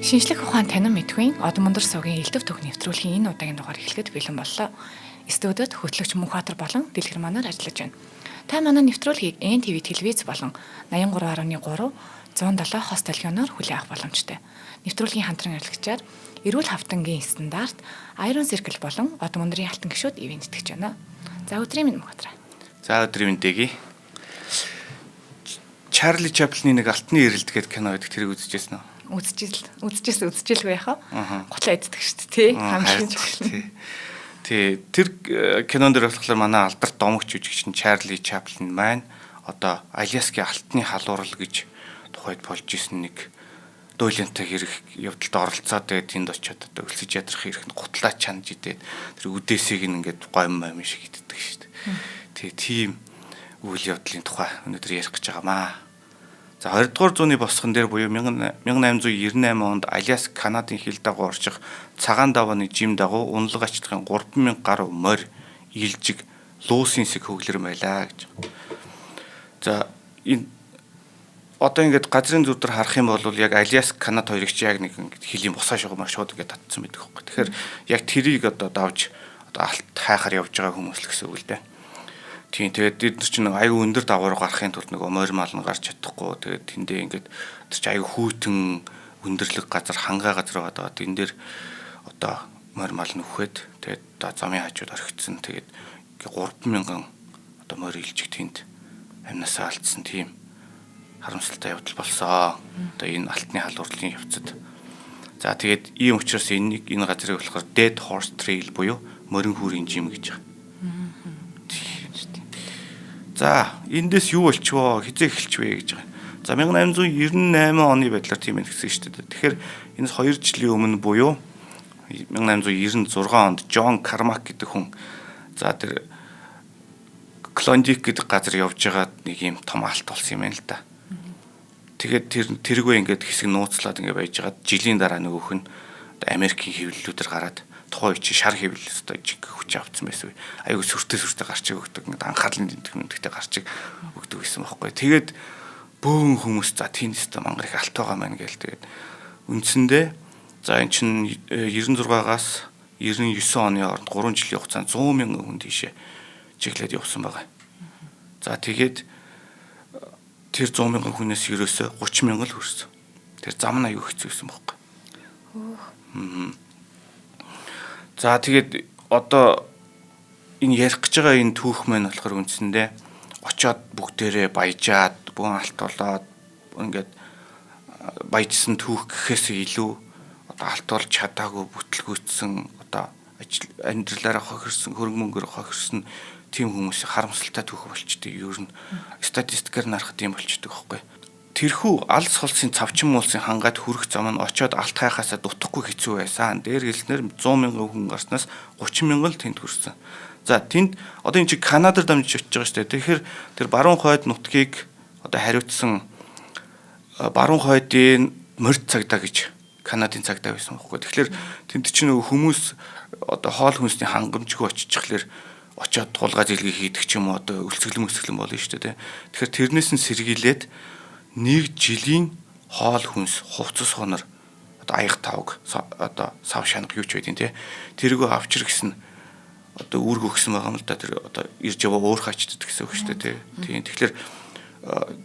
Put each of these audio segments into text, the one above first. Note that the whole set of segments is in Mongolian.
Шинжлэх ухаан танин мэдхүйн Одон Мундар сувгийн элдв төх нэвтрүүлгийн энэ удаагийн дугаар эхлэхэд бэлэн боллоо. Студиуд хөтлөгч Мөнхбаатар болон Дэлгэрманаар ажиллаж байна. Та манай нэвтрүүлгийг НТV телевиз болон 83.3 107 хос долгионоор хүлээн авах боломжтой. Нэвтрүүлгийн хамтран ажиллагчаар эрүүл хавтангийн стандарт Iron Circle болон Одон Мундрын алтан гишүүд ивент итгэж байна. За өдрийн минь Мөнхбаатар. За өдрийн мэндийг. Чарли Чаплины нэг алтны эрэлт гэдэг кино байдаг, тэрийг үзчихсэн үү? Үзчихэлгүй яхаа. Готлоо иддэг шүү дээ, тий. Хамгийн чухал. Тий, тэр кинон дээр болохоор манай алдарт домогч жүжигчин Чарли Чаплин маань одоо Аляскийн алтны халуурал гэж тухайд болж исэн нэг дуйлантай хэрэг явдалд оролцоод тэгээд тэнд очиод одоо өлсөж ядрах хэрэг гутлаа чанаж идээд тэр үдээсийг ингээд гомь шиг иддэг шүү дээ. Тэгээ тийм үйл явдлын тухай өнөөдөр ярих гэж байгаамаа. За 20 дугаар зууны босгон дээр буюу 1898 онд Аляск Канадын хил дагуу орчих цагаан давааны жим дагуу унлаг ачтгын 3000 гаруй морь илжиг луусын сэг хөглөр байлаа гэж. За энэ одоо ингээд газрын зүр дээр харах юм бол яг Аляск Канад хоёрыг чи яг нэг ингээд хилийн босаа шугамар шууд ингээд татсан байдаг хөхгүй. Тэгэхээр яг тэрийг одоо давж одоо алт хайхаар явж байгаа хүмүүс л гэсэн үг л дээ. Тийм тэгээд бид нар чинь аюу өндөр даваар гарахын тулд нэг морь мал нь гарч чадахгүй. Тэгээд тэндээ ингээд тэр чинь аюу хүйтэн өндөрлөг газар хангаа газар байгаа. Тэн дээр одоо морь мал нь үхээд тэгээд одоо замын хажууд орхигдсон. Тэгээд 3000 одоо морь илжиг тэнд амнасаа алдсан тийм харамсалтай явдал болсон. Одоо энэ алтны халуурлын явцад. За тэгээд ийм учраас энэ газрыг болохоор Dead Horse Trail буюу морин хүүрийн жим гэж байгаа. За эндээс юу болчихвоо хизээ эхэлчихвэ гэж байгаа. За 1898 оны байдлаар тийм ээ гэсэн шүү дээ. Тэгэхээр энэс 2 жилийн өмнө буюу 1896 онд Джон Кармак гэдэг хүн за тэр Клондик гэдэг газар явж байгаа нэг юм том алт болсон юм байна л да. Тэгээд тэргүй ингээд хэсэг нууцлаад ингээд байж байгаа. Жилийн дараа нөгөөх нь Америкийн хэвлэлүүдээр гараад тухайн үе чи шар хэвлэл өстой жиг хүч авцсан байсан. Аюу сүртэй гарч өгдөг ингээд анхаарлын тэмдэгтэй гарч өгдөг гэсэн байхгүй. Тэгээд бөөн хүмүүс за тийм өстой мангар их алт байгаа маань гээл тэгээд үндсэндээ за эн чин 96-аас 99 оны хооронд 3 жилийн хугацаанд 100 мянган хүн тийшээ чиглээд явсан байгаа. За тэгээд тэр 100 мянган хүнээс ерөөсө 30 мянган л хүрсэн. Тэр зам нь аюу хэцүү байсан байхгүй. За тэгээд одоо энэ ярих гэж байгаа энэ түүх маань болохоор үндсэндээ очиод бүгдээрээ баяжаад бүхэн алт болоод ингээд баяжсан түүх гэхээс илүү одоо алт болж чадаагүй бүтлгүүцсэн одоо амьдралаараа хохирсон хөрөнгө мөнгөөр хохирсон тийм хүмүүсийн харамсалтай түүх болчтой. Ер нь статистикээр нарахад юм болчдөг байхгүй. Тэрхүү алс холсын цавчин муулсын хангаад хүрэх зам нь очиод алт хайхаасаа дутахгүй хэцүү байсан. Дээр хэлснээр 100 мянган хүн гарснаас 30 мянган л тэнд хүрсэн. За тэнд одоо энэ чи Канадаар дамжиж очиж байгаа шүү дээ. Тэгэхээр тэр баруун хойд нутгийг одоо хариуцсан баруун хойдын морь цагдаа гэж Канадын цагдаа байсан байхгүй. Тэгэхээр тэнд чинь хүмүүс одоо хоол хүнсний хангамжгүй очихлаар очиод тулгаа зэлгийг хийдэг ч юм уу одоо өлсгөлэн болно шүү дээ. Тэгэхээр тэрнээс нь сэргийлээд нэг жилийн хоол хүнс хувцас хонор одоо аяг тавг одоо сав шанаг юу ч байдیں۔ Тэргөө авчир гэсэн одоо үүрг өгсөн байгаа юм л да. Тэр одоо ирж яваа өөр хачддаг гэсэн үг шүү дээ. Тийм тэгэхээр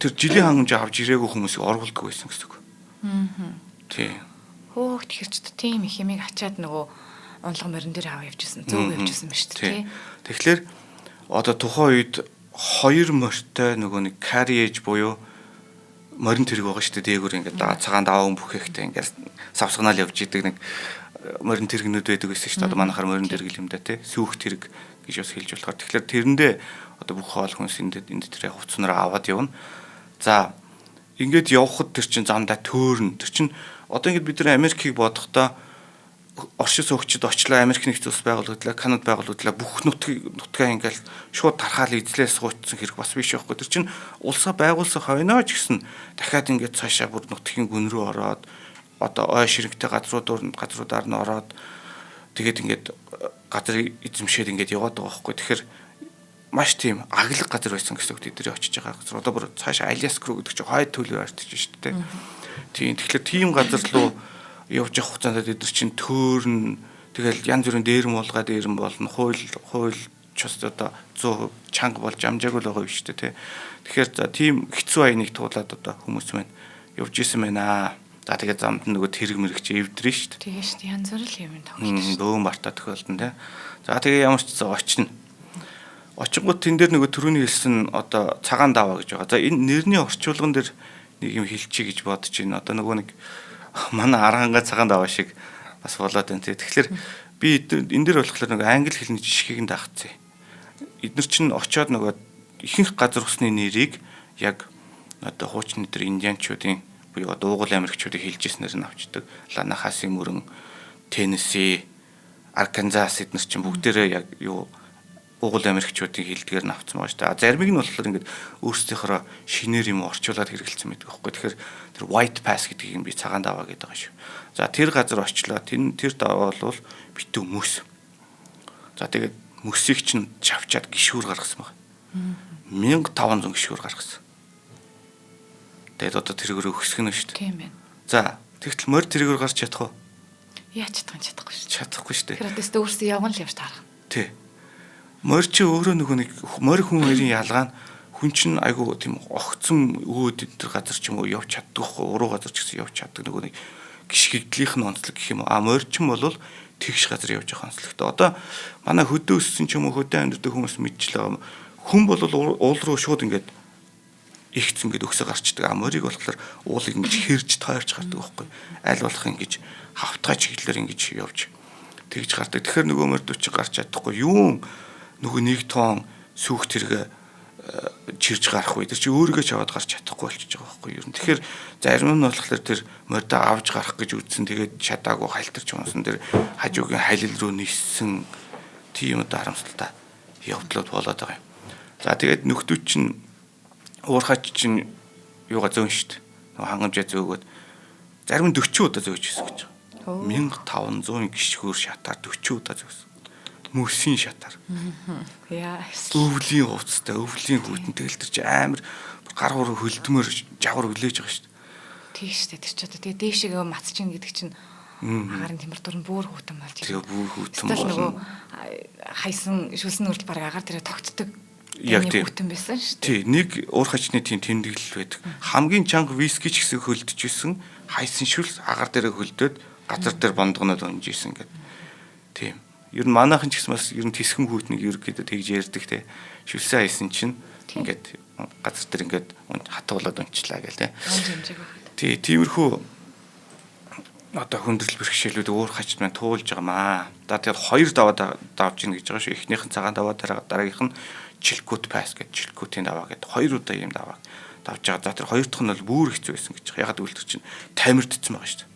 тэр жилийн хангамж авч ирээгүй хүмүүсийг оргуулдаг байсан гэсэн үг. Тийм. Хөөх тэгэхээр ч тийм их юмыг ачаад нөгөө унлага морин дээр аваа явжсэн. Зөөгөө явжсэн ба шүү дээ. Тэгэхээр одоо тухайн үед хоёр морьтой нөгөө нэг carriage буюу морин тэрэг байгаа шүү дээ. Дээгүүр ингээд цагаан даваа бүхэхтэй ингээд савсганаал явж идэг нэг морин тэрэгнүүд байдаг гэсэн шүү дээ. Одоо манайхаар морин тэрэг юм да тий. Сүүх тэрэг гэж бас хэлж болохоор. Тэгэхээр тэрэндээ одоо бүх хоол хүнс энд тэр хувцснараа аваад явна. За ингээд явхад тэр чин замдаа төөрн. Тэр чин одоо ингээд бид нар Америкийг бодохдоо оршин суугчид очлоо Америк нэгдсэн улс байгууллагдлаа, Канада байгууллагдлаа бүх нутгаа ингээл шууд тархаал эзлээс сууцсан хэрэг бас биш байхгүй. Тэр чинь улсаа байгуулсан хойноо ч гэсэн дахиад ингээд цаашаа бүр нутгийн гүн рүү ороод одоо ой ширэгтэй газруудаар нь ороод тэгээд ингээд газрыг эзэмшээд ингээд яваад байгаа байхгүй. Тэгэхээр маш тийм аглаг газар байсан гэсэн үг тэдний очиж байгаа газар. Одоо бүр цаашаа Аляск руу гэдэг чинь хойд төлөөр артиж шүү дээ. Тийм тэгэхээр тийм газар руу явж явах хугацаанд бид нар чинь төөрн тэгэл янз бүрийн дээрэн болно хууль чус одоо 100% чанга болж амжаагүй л байгаа юм шүү дээ тий. Тэгэхээр за тийм хэцүү аяныг туулаад одоо хүмүүс маань явж исэн байна. За тэгээд замд нөгөө тэрэг мэрэгч эвдрэн шүү дээ. Тэгээ шүү дээ янз бүр юм тоглож. Бөөн бартаа тохиолдсон тий. За тэгээ ямар ч зэ очно. Очингууд тэн дээр нөгөө төрөний хэлсэн одоо цагаан даваа гэж байгаа. За энэ нэрний орчуулган дээр нэг юм хэлчихье гэж бодож байна. Одоо нөгөө нэг манай аранга цагаан даваа шиг бас болоод байна тий. Тэгэхээр би энэ дээр болохоор нөгөө англи хэлний жишгийг нь даахцээ. Эдгээр чинь очиод нөгөө ихэнх газар усны нэрийг яг одоо хуучны дээр индианчуудын буюу дуугуул Америкчуудыг хэлжсэнээр нь авчдаг. Ланахасын мөрөн, Теннесси, Арканзас эдгээр чинь бүгдээрээ яг юу Угуул Америкчуудын хэлдгээр нь авцсан байгаа шүү дээ. Заримыг нь болохоор ингээд өөрсдийнхөө шинээр юм орчуулад хэрэгэлсэн байдаг байхгүй. Тэгэхээр тэр white pass гэдгийг би цагаан даваа гэдэг байгаа шүү. За тэр газар очлоо. Тэр даваа бол битүү мөс. За тэгээд мөсийг чинь чавчаад гişүүр гаргасан байна. 1500 гişүүр гаргасан. Тэгээд одоо тэргээр өгсгөн нь шүү дээ. Тийм байна. За тэгтэл морь тэргээр гарч чадах уу? Яаж чадахгүй шүү. Чадахгүй шүү дээ. Тэгэхээр одоо өөрсдөө явган л явж таарах. Тий. Морь чи өөрөө нөгөө нэг морь хүн хоёрын ялгаа нь хүн чинь айгу тийм огцом өөд энэ газар ч юм уу явж чаддаг хөө уруу газар ч гэсэн явж чаддаг нөгөө нэг гიშгэдлийнх нь онцлог гэх юм уу. Морь ч юм бол тэгш газар явж явах онцлогтой. Одоо манай хөдөө өссөн ч юм уу хөдөө амьдардаг хүмүүс мэдчихлээ. Хүн бол уул руу шууд ингээд ихц ингээд өксө гарчдаг. Морийг болохоор уулыг ингэж хэрж тойрч гардаг байхгүй. Аль болох ингэж хавтгай чиглэлээр ингэж явж тэгж гардаг. Тэгэхээр нөгөө морьд чи гарч чадахгүй юу? Нөгөө нэг тоон сүх тэрэг чирж гарах үе. Тэр чи өөрийгөө ч аваад гарч чадахгүй болчихж байгаа байхгүй юу? Тэгэхээр зарим нь болохоор тэр морьдоо авж гарах гэж үзсэн. Тэгээд чадаагүй хайлтарч юмсан тэр хажуугийн хайлал руу ниссэн тийм одоо харамсалтай явдлууд болоод байгаа юм. За тэгээд нөхдүүд чинь уурхаач чинь юугаа зөөн штт. Нөгөө хангамжаа зөөгөөд зарим нь 40 удаа зөөж ирсэн гэж байгаа. 1500 гişгүүр шатаар 40 удаа зөөсөн. Мөсийн шатаар. Яа. Өвлийн хувцастай, өвлийн хүйтэн тэгэл тэр чи амар гар хуруу хөлдмөр жавар хүлээж байгаа шүү дээ. Тийм шүү дээ. Тэр чи одоо тэгээ дээшээ мац чинь гэдэг чинь агарын температур нь бүр хүүтэн болж тэгээ бүр хүүтэн болно. Нөгөө хайсан шүлсэн үрдэл баг агаар дээрээ тогтдог. Яг тийм хүүтэн байсан шүү дээ. Тий, нэг уурхачны тийм тэмдэглэл байдаг. Хамгийн чанга виски ч гэсэн хөлдөж исэн, хайсан шүлс агаар дээрээ хөлдөөд газар дээр бондгоноод өнж исэн гэдэг. Тийм. Ер нь манайхан ч гэсэн бас ер нь тэсхэн хүүтнийг ерөөхдөө тэгж ярьдаг те. Шүлсээ хайсан чинь ингээд газар дээр ингээд хатуулаад унчлаа гэл те. Тий, тиймэрхүү одоо хүндрэл бэрхшээлүүд уурхачд маань туулж байгаамаа. За тэгээд хоёр даваа давж ийн гэж байгаа шүү. Эхнийх нь цагаан даваа, дараагийнх нь Chilcoot Pass гэдэг Chilcoot-ийн даваа гэдэг хоёр удаа ийм даваа давж байгаа. За тэр хоёр дахь нь бол бүр хэцүү байсан гэж байгаа. Ягаад гэвэл тэр чинь тамирдсан байгаа шүү дээ.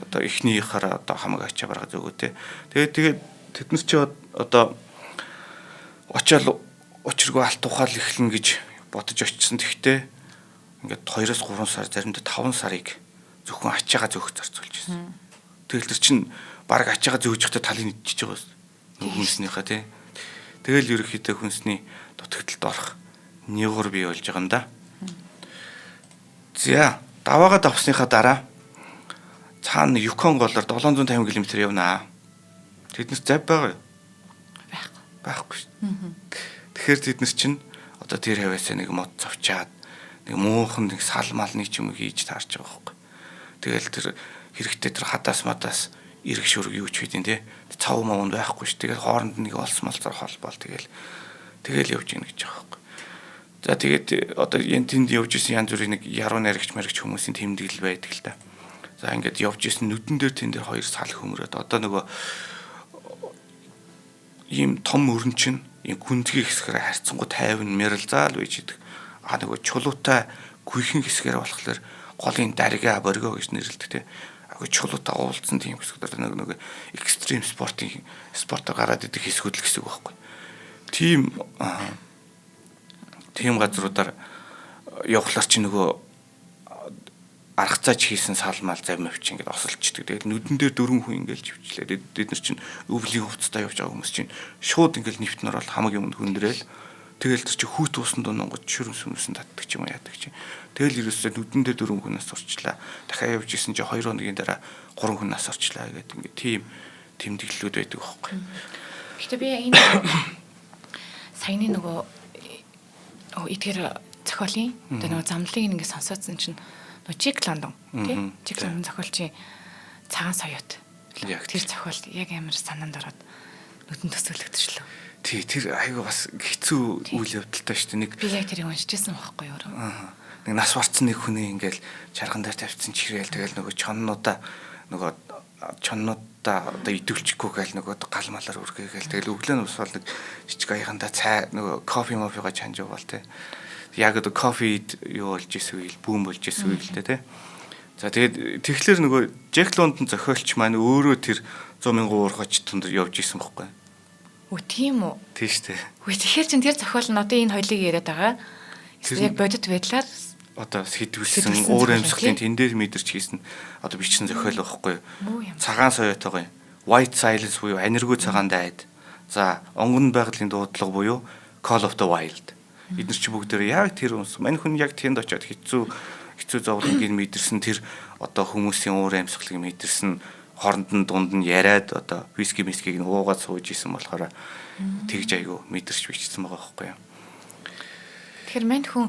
Одоо эхнийхаараа одоо хамаг ачаа баргаа зөөгөө те. Тэгээд тэд нар чи одоо очиад учиргүй алт ухаал эхлэн гэж бодож очсон. Тэгтээ ингээд 2-3 сар заримдаа 5 сарыг зөвхөн ачаагаа зөөх зарцуулж байсан. Тэгэл тэр чин баг ачаагаа зөөж явахдаа талын идчихэж байгаа юм. Хүнснийхаа те. Тэгэл ерөөхдөө хүнсний дутагдлалд орох нэгөр бий болж байгаа юм да. За даваагаа давсныхаа дараа цаана Юкон голоор 750 км явнаа. Тэднээс зав байгаа юу? Байхгүй шүү. Тэгэхээр тэд нар чинь одоо тэр хавьяасаа нэг мод цавчаад нэг муухан нэг салмал нэг юм хийж таарч байгаа байхгүй. Тэгэл тэр хэрэгтэй тэр хадаас мадаас эрг шүрг юу ч хийдин те. Цав мавнд байхгүй шүү. Тэгэл хооронд нэг олс малцаар холбоол тэгэл явж ийн гэж байгаа байхгүй. За тэгээд одоо энэ тэнд явж исэн янз бүрийн нэг яруу найрагч хүмүүсийн тэмдэглэл байдаг л та. За ингээд явж исэн нүдэн дээр тэн дээр хоёр сал хөмрөөд одоо нөгөө ийм том өрн чинь ийм гүндгий хэсгээр харьцангуй 50 мэрэл заал байж идэг. Нөгөө чулуутай гүйхэн хэсгээр болохоор голын дарига боргоо гэж нэрлэдэг те. Чулуутай уулзсан тийм хэсгүүд нэг экстрим спортоор гараад идэх хэсгүүд л гэсэн үг байхгүй. Тийм газруудаар явхлаар чи нөгөө аргацаач хийсэн салмаал завь мөвч ингээд осолчдөг. Тэгээд нүдэн дээр 4 хүн ингээд живчлээ. Бид нар чинь өвлийн хувцастай явж байгаа хүмүүс чинь шууд ингээд нэвтнэр бол хамаг юмд хүндрээл Тэгэл тэр чи хүүт уусанд онгод шүрэн сүмсэн татдаг ч юм уу яадаг чи. Тэгэл ерөөсөө нүдэндээ 4 хүнээс сурчлаа. Дахиад явж исэн чи 2 хоногийн дараа 3 хүнээс сурчлаа гэдэг ингээд тийм тэмдэглэлүүд байдаг байхгүй. Гэтэ би энэ саяны нөгөө эдгээр зохиолын одоо нөгөө замлыг ингээд сонсоодсэн чинь нөгөө Жик Лондон тий Жик Лондон зохиолчийн цагаан соёот тэр зохиол яг амар санаанд ороод нүдэн төсөөлөгдөжлөө. Тий тэр айгүй бас хэцүү үйл явдалтай шүү дээ. Нэг би яг тэрийг уншижсэн байхгүй юу? Нэг нас барцсан нэг хүний ингээл чарган дээр тавьчихсан чирээл тэгэл нөгөө чоннуудаа одоо идэвчгүй гээл нөгөө гал малаар үргээгээл тэгэл өглөө нь усвал нэг жижиг аяханда цай нөгөө кофе мофигаа чанж яваал те. Яг одоо кофе юу болж исэн үйл бүүн болж исэн үйл те. За тэгээд тэгэхээр нөгөө Жек Лондон зохиолч маань өөрөө тэр 100,000 уургач тунд явж исэн байхгүй. Үгүй тийм үү? Тийм шүү дээ. Үгүй тэгэхээр чин тэр зохиол нь одоо энэ хоёлыг яриад байгаа. Яг бодит байдлаар одоо сэтгүүлсэн уур амьсгалын тэн дээр мэдэрч хийсэн одоо бичсэн зохиол байхгүй. Цагаан соёотойгоо White Silence буюу аниргүй цагаан дайд. За онгон байгалийн дуудлага буюу Call of the Wild. Эдгээр чи бүгдээр яг тэр хүмүүс мань хүн яг тэнд очиод хэцүү зовлонгийг мэдэрсэн тэр одоо хүмүүсийн уур амьсгалыг мэдэрсэн хооронд нь дунд нь яриад одоо виски мискийг нь уугаад сууж исэн болохоор тэгж айгу мэдэрч бичсэн байгаа байхгүй юу. Тэгэхээр мань хүн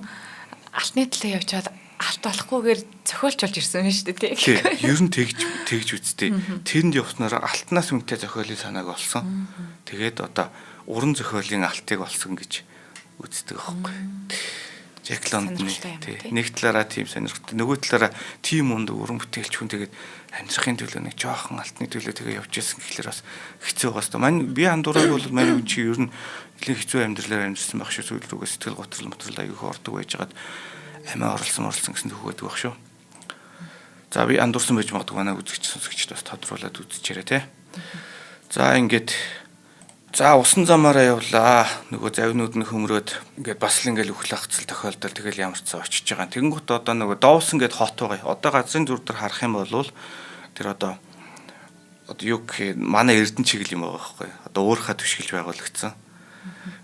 алтны төлөө явчаад алт болохгүйгээр зохиолч болж ирсэн юм шүү дээ тий. Ер нь тэгж үсттэй. Тэрэнд явснараа алтнаас үнэтэй зохиолын санааг олсон. Тэгээд одоо уран зохиолын алтыг олсон гэж үздэг байхгүй. Жек Лондон тий. Нэг талаараа тийм сонирхолтой, нөгөө талаараа тийм өндөр уран бүтээлч хүн тэгээд амьдрахын төлөө нэг жоохон алтны төлөө тэгээ явж ирсэн гэхлээр бас хэцүү байгаас та. Би андуураг бол манай үн чи ер нь нэлээд хэцүү амьдралаар амьдсан байх шүү. Сүүл рүүгээ сэтгэл готрол аягүй ордог байжгаад амиа оролцсон гэсэн төгөөдөг байх шүү. За би андуурсан байж магадгүй манай үзэгч сонсогчд бас тодруулаад үзчихээрэй те. За ингээд усан замаараа явлаа. Нөгөө завинууд нь хөмрөөд ингээд бас л ингээд үхэл хацал тохиолдол тэгэл ямар ч цаа очиж байгаа. Тэнгуут одоо нөгөө Доусон гэд хот байгаа. Одоо газрын зүр дээр харах юм бол тэр одоо юу гэх манай Эрдэнэ чиглэл юм байгаа байхгүй. Одоо өөрийнхөө түшгэлж байгуулагдсан.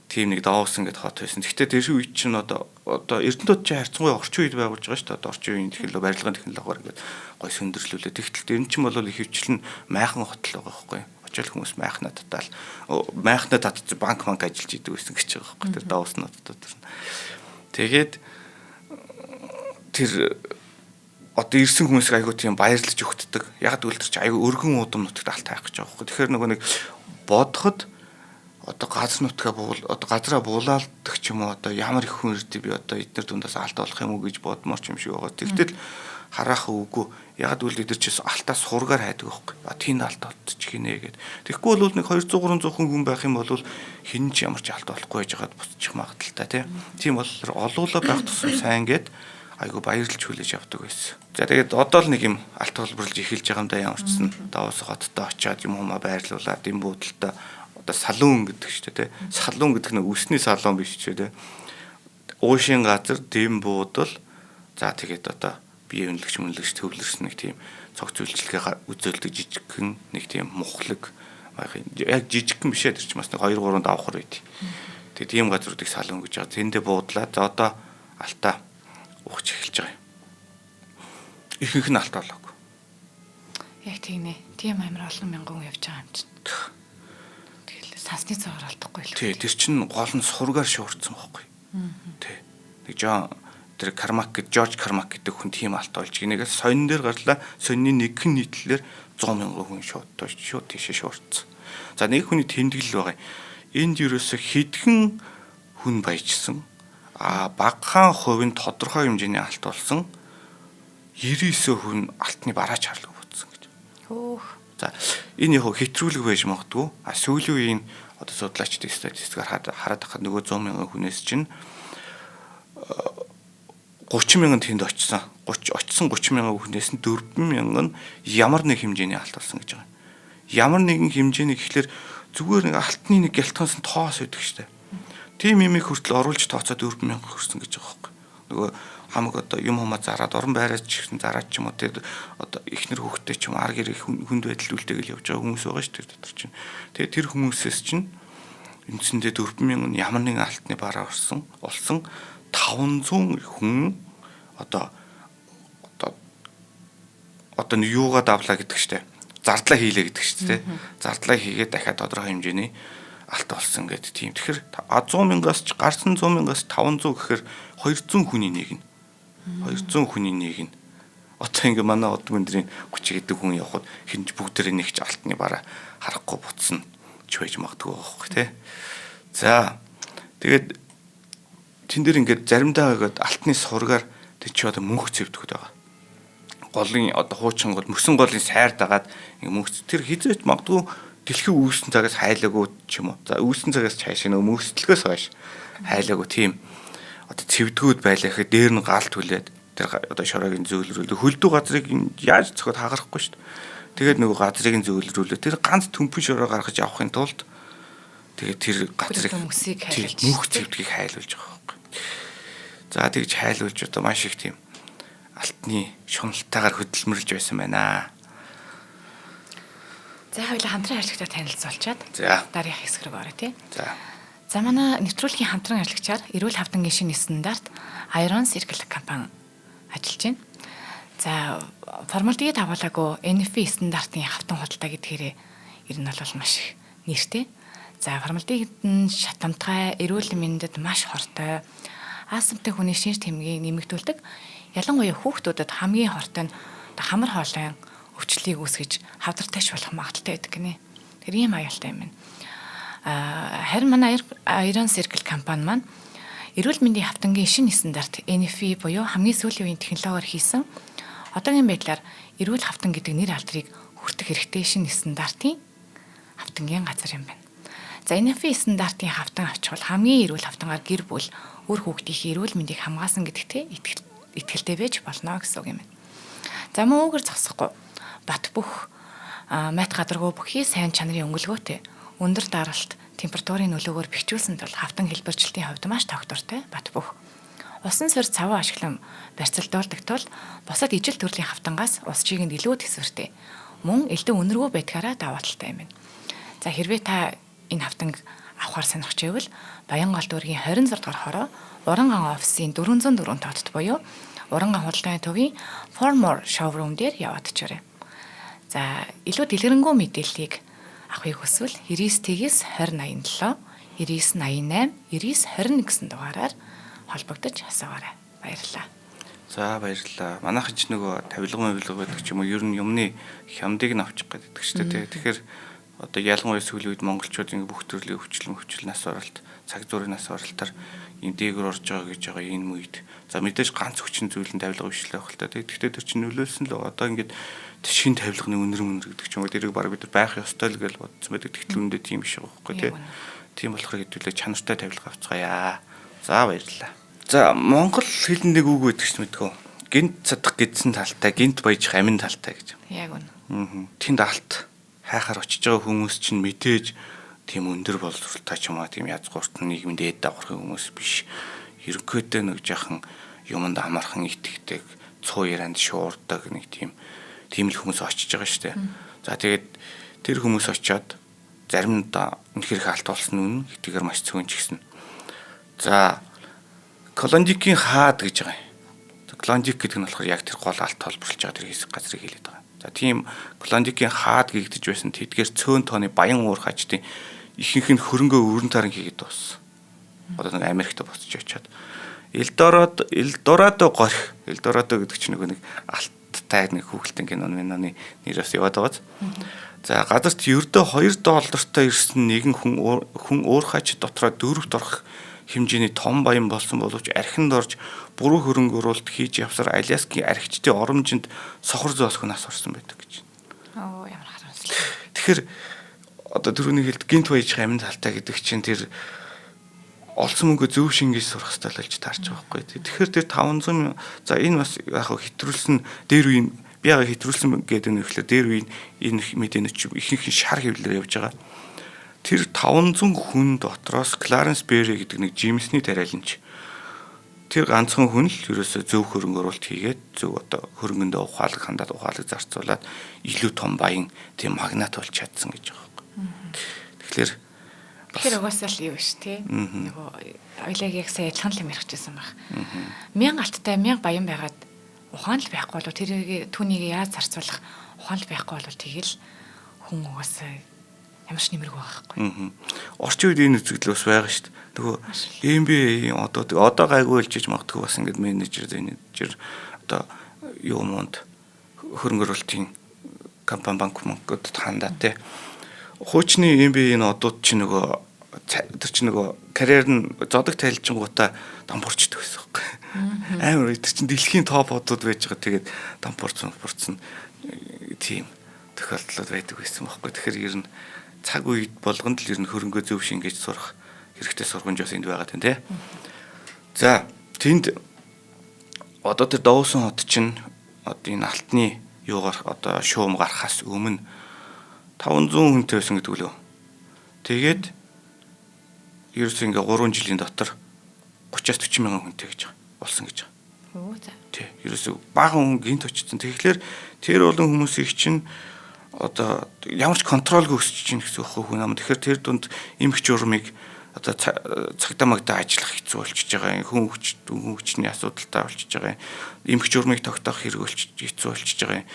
Тийм нэг Доусон гэд хот байсан. Гэхдээ тэр үед чинь одоо Эрдэнэт чи харьцангуй орчин үед байгуулж байгаа шүү дээ. Одоо орчин үеийн технологи барилгын технологиор ингээд гой сөндөрлүүлээ. Тэгтэл энэ чинь бол их хвчлэн майхан хотл байгаа байхгүй. Очил хүмүүс майхнаа татаал банк ажиллаж идэв гэсэн гэж байгаа байхгүй. Тэр Доуснууд дотор. Тэгээд тэр одоо ирсэн хүмүүс айгуу тийм баярлаж өгддөг. Яг тэгвэл тэр чи айгуу өргөн удам нутагт алт хайх гэж байгаа байхгүй. Тэгэхээр нөгөө нэг бодоход одоо газар нутгаа газараа буулаалдаг ч юм уу одоо ямар их хүн ирдэ би одоо эдгээр дундаас алт болох юм уу гэж бодмоор ч юм шиг байгаа. Тэгтэл хараахан үгүй. Яг тэгвэл эдгээр чи алтаас сургаар хайдаг байхгүй. Тийм алт олдчих гинэ гэд. Тэгэхгүй бол нэг 200-300 хүн байх юм бол хин ч ямар ч алт болохгүй байж байгаад буцчих магадaltaй тийм бол олуулаа байх тусам сайн гэд айгу баярлж хүлээж авдаг байсан. За тэгээд одоо л нэг юм алт холборлж эхэлж байгаа юм да ямар ч сан Давос хоттой очиад юм байрлуулад юм буудалтай одоо салуун гэдэг шүү дээ. Салуун гэдэг нь үсний салуун биш ч дээ. Уушийн газар дэм буудал за тэгээд одоо бие үнэлэгч төвлөрсөн нэг тийм цог зүйлчилгээ үзүүлдэг жижигхэн нэг тийм мухлаг яг жижигхэн бишээ тэр чинь бас нэг 2-3 давхар байд. Тэгээд тийм газруудыг салуун гэж байгаа. Тэндээ буудлаа. За одоо алтаа ухаж эхэлж байгаа юм. Ихэнх нь алтаа болоогүй. Яг тийм ээ. Тийм амар олон мянган хүн явж байгаа юм чинь. Тэгэл сансны цагаар алдахгүй л. Тий, тэр чинь гол нь сургаар шуурцсан байхгүй. Тий. Нэг тэр Жорж Кармак гэдэг хүн тийм алт олж гинээс сонин дээр гарлаа. Сонины нэгэн нийтлэлээр 100,000 хүн шууд тийшээ шуурцсан. За нэг хүний тэмдэглэл байгаа. Энд ерөөсө хэдхэн хүн баяжсан. Багахан хувийн тодорхой хэмжээний алт болсон. 99 хүн алтны бараач харлаг буутсан гэж. За энэ яг хэтрүүлэг байж магадгүй. Сүүлийн үеийн одоо судлаачдын статистикаар хараад байхад нөгөө 100,000 хүнээс чинь 30,000 тэнд очсон 30,000 хүнээс нь 4,000 нь ямар нэг хэмжээний алт болсон гэж байгаа. Ямар нэгэн хэмжээний гэхэлэр зүгээр нэг алтны нэг гялтгоос нь тоос өгдөг штэ. Тим имийг хүртэл оруулж тооцоод 4,000 хүрсэн гэж байгаа байхгүй. Нөгөө хамаг одоо юм зараад орон байраад ч гэсэн зараад ч юм уу тэгээд одоо ихнэр хүүхдээ ч юм ар гэр хүнд байдал үлдээгэл явж байгаа хүмүүс байгаа шүү дээ дотор чинь. Тэгээд тэр хүмүүсээс чинь үндсэндээ 4,000 ямар нэгэн алтны бараа олсон 500 хүн одоо нэг юугаа давлаа гэдэг чтэй. Зардлаа хийлээ гэдэг чтэй. Зардлаа хийгээд дахиад тодорхой хэмжээний алт олсон гэдэг тийм. Тэгэхээр 100,000-аас гарсан 100,000-аас 500 гэхээр 200 хүний нэг нь. 200 хүний нэг нь. Одоо ингээ манай өдрийн 30 гэдэг хүн явхад хинж бүгдээрээ нэгч алтны бараа харахгүй буцна ч байж магадгүй байхгүй тий. За тэгээд тэн дээр ингээд заримдаа ингээд алтны сургаар тэг чи одоо мөнх зэвдгүүд байгаа. Голын одоо хуучин гол мөсөн голын сайр дагаад ингээ мөнх тэр хизээч магадгүй дэлхийн үүссэн цагаас хайлаагүй ч юм уу. За үүссэн цагаас цааш нөө мөнхсдлгөөс хойш хайлаагүй тийм одоо цэвдгүүд байлаа гэхэд дээр нь галт хүлээд тэр одоо шороогийн зөөлрүүл хөлдөө газрыг яаж цохоод хагарахгүй шүү дээ. Тэгээд нөгөө газрыг зөөлрүүлээ тэр ганц төмпөн шороо гаргаж авахын тулд тэгээд тэр газрыг мөнх цэвдгийг хайлуулж байгаа байхгүй. За тэгж хайлуулж одоо маш их тийм алтны шуналтайгаар хөдөлмөрлж байсан байна. За хоёулаа хамтран ажиллагчдаа танилцуулчаад дараагийнх хэсэг рүү оръё тий. За манай нэвтрүүлгийн хамтран ажиллагчаар эрүүл хавтангийн шинэ стандарт Iron Circle компани ажиллаж байна. За формалдгийд агуулаагүй NFP стандартын хавтан худалдаа гэдгээрээ ер нь бол маш их нэртэй. За формалдгийд нь шатамтгай, эрүүл мэндэд маш хортой, астмтай хүний шинж тэмдгийг нэмэгдүүлдэг. Ялангуяа хүүхдүүдэд хамгийн хортой нь хамар хоолойн өвчлөлийг үүсгэж хавдартай болох магадaltaй байдаг гинэ. Тэр ийм аюултай юм байна. Харин манай Iron Circle компани маань эрүүл мэндийн хавтангийн шинэ стандарт NFP буюу хамгийн сүүлийн үеийн технологиор хийсэн одоогийн байдлаар эрүүл хавтан гэдэг нэр алдрыг хүртэх хэрэгтэй шинэ стандартын хавтангийн газар юм байна. За NFP стандартын хавтан авчвал хамгийн эрүүл хавтангаар гэр бүл үр хүүхдийн эрүүл мэндийг хамгаалсан гэдэгтээ итгэлтэй байж болно гэсэн үг юм байна. За мөн үүгээр зогсохгүй бат бөх майт гадаргуу бүхий сайн чанарын өнгөлгөөтэй өндөр даралт температурын нөлөөгөөр бэхжүүлсэн тул хавтан хэлбэрчлэлтийн хувьд маш тогтвортой бат бөх. Усан сор цаваа ашиглан барьцалдуулдаг тул бусад ижил төрлийн хавтангаас ус чигэнд илүү тэсвэртэй мөн элдэн үнэргүй байдгаараа даваа талтай юм байна. За хэрвээ та энэ хавтанг авахар сонирхож байвал Баянгол дүүргийн 26 дугаар хороо Уранган офисын 404 тоотод буюу Уранган худалдааны төвийн Formor showroom дээр яваад чирээ. За илүү дэлгэрэнгүй мэдээллийг авахыг хүсвэл 99-ээс 2087 9988 9920 гэсэн дугаараар холбогдож асуугаарай. Баярлалаа. За баярлалаа. Манайхан ч нөгөө тавилга байдаг ч юм уу ер нь юмны хямдыг нь авчих гэдэг шүү дээ. Тэгэхээр одоо ялангуяа сүүлийн үед монголчууд ингэ бүх төрлийн хөвчлөл нас оролт, цаг зуурын нас оролтоор ийм дээгүүр орж байгаа гэж байгаа энэ үед. За мэдээж ганц хүчин зүйлэн тавилга бишлэх байх л та. Тэгэхдээ тэр чинь нөлөөлсөн л одоо ингэ шин тавилганы үнэр гэдэг ч юм уу тэрийг баг бид нар байх ёстой л гэж бодсон байдаг. Тэгтэл үндэ тийм биш байгаа байхгүй тий. Тийм болохоор хэдүүлээ чанартай тавилга авцгаая. За баярлалаа. За монгол хэлний үг байдаг ч мэдгүй. Гинт цадах гэдсэн талтай, гинт баяжих амин талтай гэж. Яг үнэ. Тэнд алт хайхаар очиж байгаа хүмүүс чинь мэдээж тийм өндөр боловсролтой ч юм аа тийм язгуурт нийгэмд дээд давхрын хүмүүс биш. Ерөнхийдөө нэг жахан юмд амархан итгэдэг, цуу ярианд шуурдаг нэг тийм л хүмүүс очиж байгаа шүү дээ. За тэгээд тэр хүмүүс очиод зарим нь үнэхээр алт болсон нь хэдийгээр маш цөөн ч гисэн. За Клондикийн хаад гэж байгаа юм. Клондик гэдэг нь болохоор яг тэр гол алт толборлож байгаа тэр хэсэг газрыг хэлээд байгаа. За тийм Клондикийн хаад гэгдэж байсан тэдгээр цөөн тооны баян уур хажтын ихэнх нь хөрөнгөө өрн таран хийгээд дууссан. Одоо нэг Америкт буцаж очиод Элдорадо горих. Элдорадо гэдэг чинь нэг алттай нэг хүүхэлдэйн киноны нэрээс яваад байгааз. За газарт ердөө $2 ирсэн нэгэн хүн уур хаж дотроо дөрөвт орох хэмжээний том баян болсон боловч архинд орж буруу хөрөнгө оруулалт хийж явсаар Аляскийн архичдын оромжинд сохор зоосгүй нас орсон байдаг гэж. Ямар харамсалтай. Тэгэхээр одоо түрүүний хэлд гинт баяжих амин талтай гэдэг чинь тэр олсон мөнгө зөв шингээс сурах хэрэгтэй л гэж таарч байгаа байхгүй. Тэгэхээр тэр 500 за энэ бас яг хэтрүүлсэн дээр үеийн би яг хэтрүүлсэн гэдэг нь ихлээр дээр үеийн энэ мэдээний ихэнх шар хэвлэлээр явж байгаа. Тэр 500 хүн дотроос Кларенс Берри гэдэг нэг Жимсний тариаланч. Тэр ганцхан хүн л ерөөсөө зөв хөрөнгө оруулалт хийгээд зөв одоо хөрөнгөндөө ухаалаг хандаад ухаалаг зарцуулаад илүү том баян тийм магнат болж чадсан гэж байгаа юм. Тэгэхээр Тэгэхээр угаасаа л юу ш тий. Нөгөө ойлаг яг сая адилхан л юм ярихчихсан баг. 1000 алттай 1000 баян байгаад ухаан л байхгүй бол тэрийг түүнийг яаж зарцуулах ухаан л байхгүй бол тэгэл хүн угаасаа ямар ч нэмэргүй байгаа байхгүй. Орчин үед энэ үзэгдэл бас байгаа шүү дээ. Нөгөө MBA одоо гайгүй хэлж магадгүй бас ингээд менежер одоо юу мунд хөрөнгө оруулалтын компани банкуд хандаа те. Хуучны MBA-ийн одууд чи нөгөө тэр чи нөгөө карьер нь зодог тайлжингуудаа дампуурчдаг байсан байхгүй. Амар тэр чин дэлхийн топ одууд байж байгаа тэгээд дампуурцсан тийм тохиолдлууд байдаг байсан байхгүй. Тэгэхээр ер нь цаг үед болгонд л ер нь хөрөнгө зөв шингээж сурах хэрэгтэй сургамж бас энд байгаа тийм тий. За тэнд одоо тэр Доусон хот чинь одоо энэ алтны юугаар одоо шуум гарахаас өмнө 500 хүнтэй байсан гэдэг үлээ. Тэгээд ерөөсөө ингээ 3 жилийн дотор 30-40 мянган хүнтэй гэж болсон гэж байгаа. Оо за. Тий. Ерөөсөө баахан хүн гинт очсон. Тэгэхээр тэр олон хүмүүсийг чинь одоо ямар ч контролгүй өсөж чинь гэсэн үг хүн ам. Тэгэхээр тэр дунд эмх журмыг одоо цагтаа магтаа ажиллах хэцүү болчихж байгаа. Хүн хүчний асуудалтай болчихж байгаа. Эмх журмыг тогтоох хэрэг хэцүү болчихж байгаа.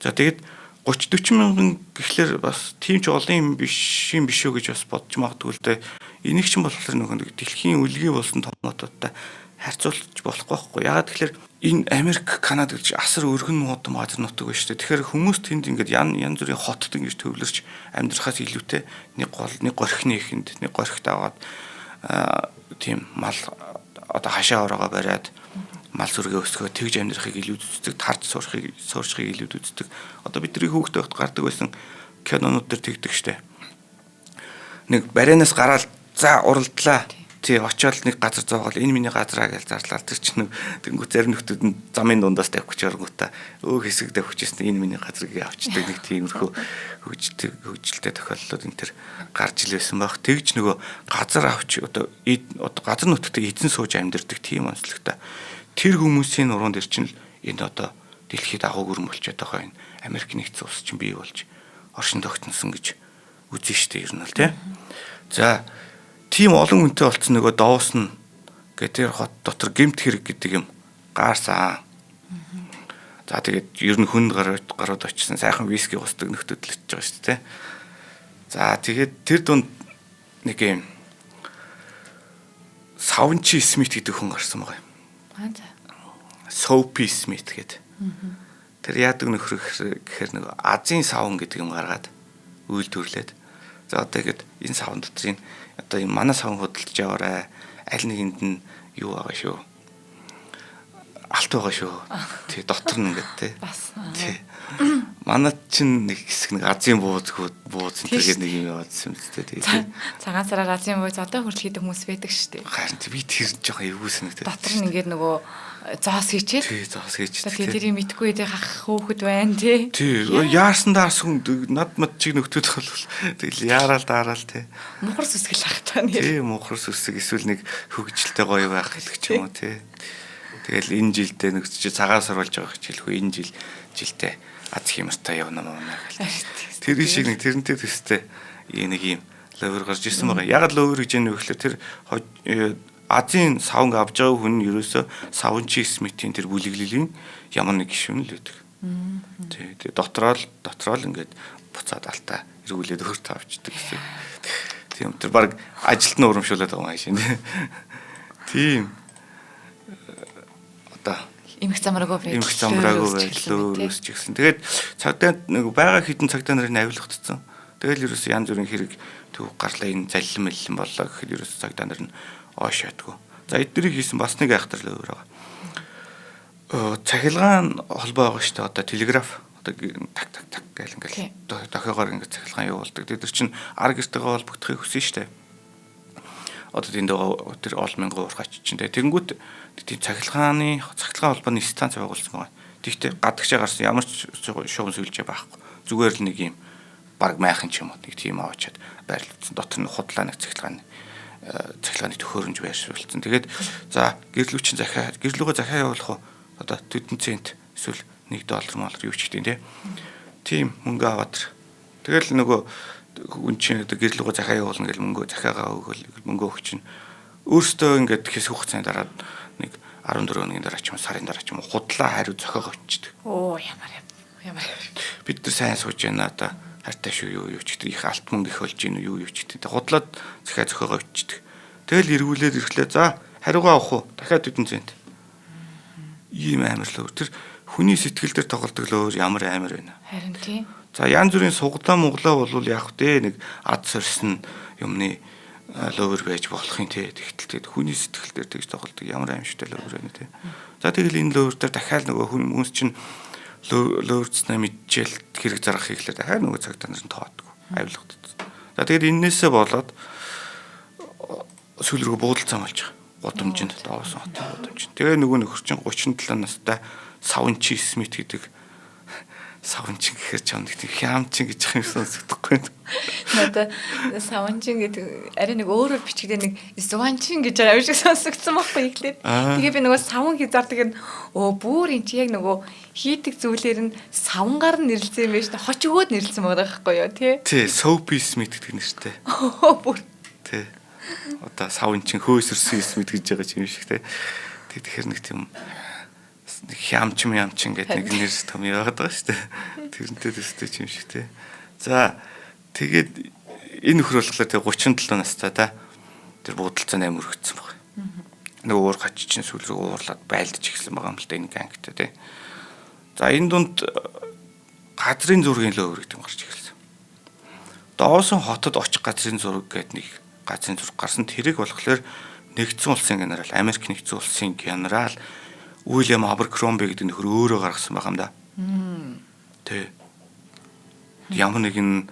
За тэгээд 30-40 мянган гэхлээр бас тийм ч олон юм биш үү гэж бас бодож магадгүй л дээ. Энийг чинь болохоор нөгөө дэлхийн үлгий болсон томнуудтай харьцуулж болохгүй байхгүй. Яагаад тэгэхээр энэ Америк, Канада гэж асар өргөн муудам газар нутаг байна шүү дээ. Тэгэхээр хүмүүс тэнд ингээд янз бүрийн хотод ингэж төвлөрч амьдрахаас илүүтэй нэг горхины ихэнд нэг горхит аваад тийм мал одоо хашаа ороогоо бариад мал сүргээ өсгөө тэгж амьдрахыг илүү үздэг, тарж сууршихыг илүү үздэг. Одоо бидний хүүхдээ өгт гардаг байсан кинонууд төр тэгдэг штэ. Нэг барианаас гараад за уралдлаа. Тий очиод нэг газар зоогоол энэ миний газраа гэж зарлаа. Тэр чинь тэнгуү зарим нөхдүүд нь замын дундаас тавьчих чоргуута хэсэг тавьчихсан энэ миний газрыг авчдаг нэг тиймэрхүү хөгжилтэй тохиолдлууд энэ төр гарч ил байсан баг. Тэгж нөгөө газар авч одоо газар нутагт эзэн сууж амьдэрдэг тийм онцлогтой. Тэр хүмүүсийн нуруунд дэр чинь энэ одоо дэлхийд агуу гүрэн болчиход байгаа энэ Америк нэгдсэн улс чинь бий болж оршин тогтносон гэж үзэн штэ ер нь л тий. За тийм олон хүнтэй болцсон нөгөө Доусон гэдэг тэр хот дотор гэмт хэрэг гэдэг юм гаарсан. За тэгээд ер нь хүнд гарууд очсон сайхан виски гусдаг нөхдүүд л очиж байгаа шүү дээ. За тэгээд тэр дунд нэг юм Савнчи Смит гэдэг хүн гарсан байгаа юм. Soapy Smith гэдэг. Тэр яадаг нөхөр гэхээр нэг Азийн савн гэдэг юм гаргаад үйлдвэрлээд. За одоо ихэд энэ савн дотрын одоо энэ манай савн худалдаж яваарай. Аль нэгэнд нь юу байгаа шүү. Алт байгаа шүү. Тий дотор нь ингээд тий. Тий. Манад чинь нэг хэсэг нэг Азийн бууз тэгээд нэг юм яваадсан юм зү тий. Цагаан сараар Азийн бууз одоо хүртэл хийдэг хүмүүс байдаг шүү дээ. Харин би тэр жоохон эвгүй санагдаад. Дотор нь ингээд нөгөө зоос хийчээд. Тий зоос хийчээд. Тэгээд тэрийг мэдгүй дээ хах хөөхд байна тий. Тий яарсан даарс хүн над мад чиг нөхдөд бол тэгэл яараал даараал тий. Мухар сүсгэл ахтаа нэр. Тий мухар сүсэг эсвэл нэг хөгжилтэй гоё байх хэлэх ч юм уу тий. Тэгэл энэ жилдээ нэг чи цагаас оруулж байгаа гэж хэлэхгүй энэ жилдээ аз хямртай явна маа гэж. Тэр шиг нэг тэрнтэй төстэй нэг юм ловер гарч ирсэн байгаа. Яг л ловер гэж яах вэ гэхээр тэр Азийн савнг авж байгаа хүн ерөөсөө Савнчи Смитийн тэр бүлэглэлийн ямар нэг гишүүн л байдаг. Тий дотроо л ингээд буцаад алтаа эргүүлээд өөр тавьчихдаг гэсэн. Тийм тэр баг ажилт нь урамшуулаад байгаа юм шиг тийм. Одоо эмх замраагүй байлаа өсч гисэн. Тэгээд цагдаа нэг байгаа хідэн цагдаа нарын авилгагдсан. Тэгэл ерөөсөө янз бүрийн хэрэг төв гарлаа энэ заллин боллоо гэхэд ерөөсөө цагдаа нар нь оошаадгүй. За эднэрийг хийсэн бас нэг айхтар л өөр байгаа. Цахилгаан холбоо байгаа шүү дээ. Одоо телеграф одоо так гэл ингээл дохиогоор ингээд цахилгаан явуулдаг. Тэр чинь ар гэртэйгээ холбогдохыг хүсэн шүү дээ. Одоо тэр ол мянган уурхач чинь тэгэнгүүт тийм цахилгаан холбооны станц байгуулсан байгаа. Тэгтээ гадагшаа гарсан ямар ч шугам сүлжээ байхгүй. Зүгээр л нэг юм баг майхан ч юм уу нэг тийм аваачаад байрлуулсан. Дотор нь худлаа нэг цахилгааны төхөөрөмж байршуулсан. Тэгээд за гэрлүүчийн гэрлүүгөө захиа явуулах уу? Одоо 40 цент эсвэл $1 юу ч гэдэг тийм мөнгө аваад тэгэл нөгөө хүн чинь одоо гэрлүүгөө захиа явуулна гэл мөнгө захиагаа өгөөл мөнгө өгч чинь өөртөө ингээд хэсэг хугацааны дараа нэг 14 өдрийн дараа ч юм сарын дараа ч юм худлаа хариу зохиогоо өчтдөг. Оо ямар Бид нар сайн сууж байна одоо хайртай шүү юу ч гэдэг их алт мөнгө их болж гин юу ч гэдэг. Худлаад захиа зохиогоо өчтдөг. Тэгэл эргүүлээд ирэхлээр за хариугаа авах уу? Дахиад хэдэн цент. Ийм амар л өөр. Тэр хүний сэтгэл дээр тоглодог л өөр ямар амар байна. харин тийм. За янз бүрийн суглаа муглаа бол яах вэ? Нэг ад сорьсон юмны ловер байж болох юм те. Тэгтэл хүний сэтгэл дээр тэгж тоглодог ямар аимшигтай ловер байна те. За тэгэл энэ ловер дээр дахиад нөгөө хүмүүс чинь ловерцнаа мэдчихэл хэрэг зарах хийхлээр дахиад нөгөө цагтаа нар нь тоодгүй. Авилгадаг. За тэгэл энээсээ болоод сүүл рүү буудалцаа болж байгаа. Гудамжинд давсан хотын гудамжинд. Тэгээ нөгөө нөхөрчин 37 настай савнчи Смит гэдэг савнчин гэхээр ч юм нэг хямчин гэж юм сонсогдохгүй. Надаа савнчин гэдэг арай нэг өөрөөр бичгдээ нэг суванчин гэж байгаа юм шиг сонсогдсон байхгүй ихлээр. Тэгээ би нөгөө савн гэж зардаг нь бүр энэ чи яг нөгөө хийдэг зүйлээр нь савнгаар нь нэрлэлсэн юм байна шүү дээ. Хоч өгөөд нэрлэлсэн байгаа байхгүй юу тий? Тий, Soapy Smith гэдэг нэртэй. Бүр Тий. Одоо савнчин хөөсөрсөн Смит гэж байгаа юм шиг тий. Тэгэхээр нэг тийм хямчин гэдэг нэг нэр том яваад байгаа шүү дээ. Тэрнтэй төстэй юм шиг тий. За тэгээд энэ нөхөр болохоор тэг 37 настай да. Тэр буудалцааны амир өргөцсөн баг. Нөгөө уур хач чинь сүүл рүү уурлаад байлдаж эхэлсэн байгаа юм л да энэ гангтай тий. За энэ дунд газрын зургийн лөө өргөдөг гарч эхэлсэн. Доосон хотод очих газрын зураг гэдэг нэг газрын зураг гарсан. Тэрэг болохоор нэгдсэн улсын генерал, Америк нэгдсэн улсын генерал Уильям Аберкромби гэдэг нөхөр өөрөө гаргасан байгаа юм да. Тэ. Ямар нэгэн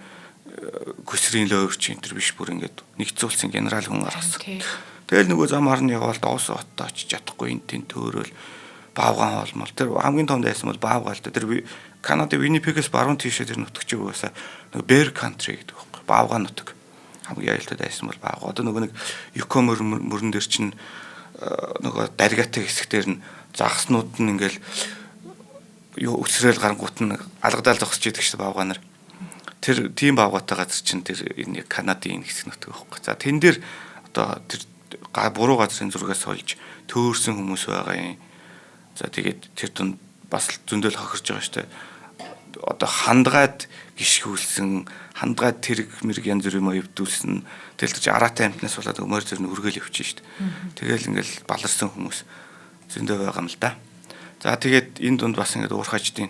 гүсрийн лөөвч энэ төр биш бүр ингээд нэгдсэн улсын генерал хүн гаргасан. Тэгэл нөгөө замаар нь яваал доосон хоттой очиж чадахгүй энэ тэн төөрөөл баавгаан хоолмол. Тэр хамгийн том дайсан бол баавгаал та тэр Канада Winnipeg-с баруун тийшээ тэр нутагч угаасаа нөгөө Bear Country гэдэг байхгүй. Баавгаан нутаг. Хамгийн аюултай дайсан бол баавгаа. Одоо нөгөө нэг Yukon мөрөн дээр чинь нөгөө даргатай хэсгээр нь загснууд нь ингээл юу өсрөөл гарангуут нь алгадаал зогсож идэг шүү баавгаа нар. Тэр тийм баавгаатай газар чинь тэр энэ Канадын хэсэг нутаг байхгүй. За тэн дээр одоо тэр буруу газрын зургаас олж төөрсөн хүмүүс байгаа юм. За тэгээд тэр дунд бас зөндөл хохирж байгаа шүү дээ. Одоо хандгаад гიშгүүлсэн, хандгаад тэрэг мэрэг янз бүрийн өвдүүлсэн. Тэгэл чи араатай амтнаас болоод өмөр зөрн үргэл явчихсан шүү дээ. Тэгэл ингээл баларсан хүмүүс зөндөө байгаа юм л да. За тэгээд энэ дунд бас ингээд уурхачдын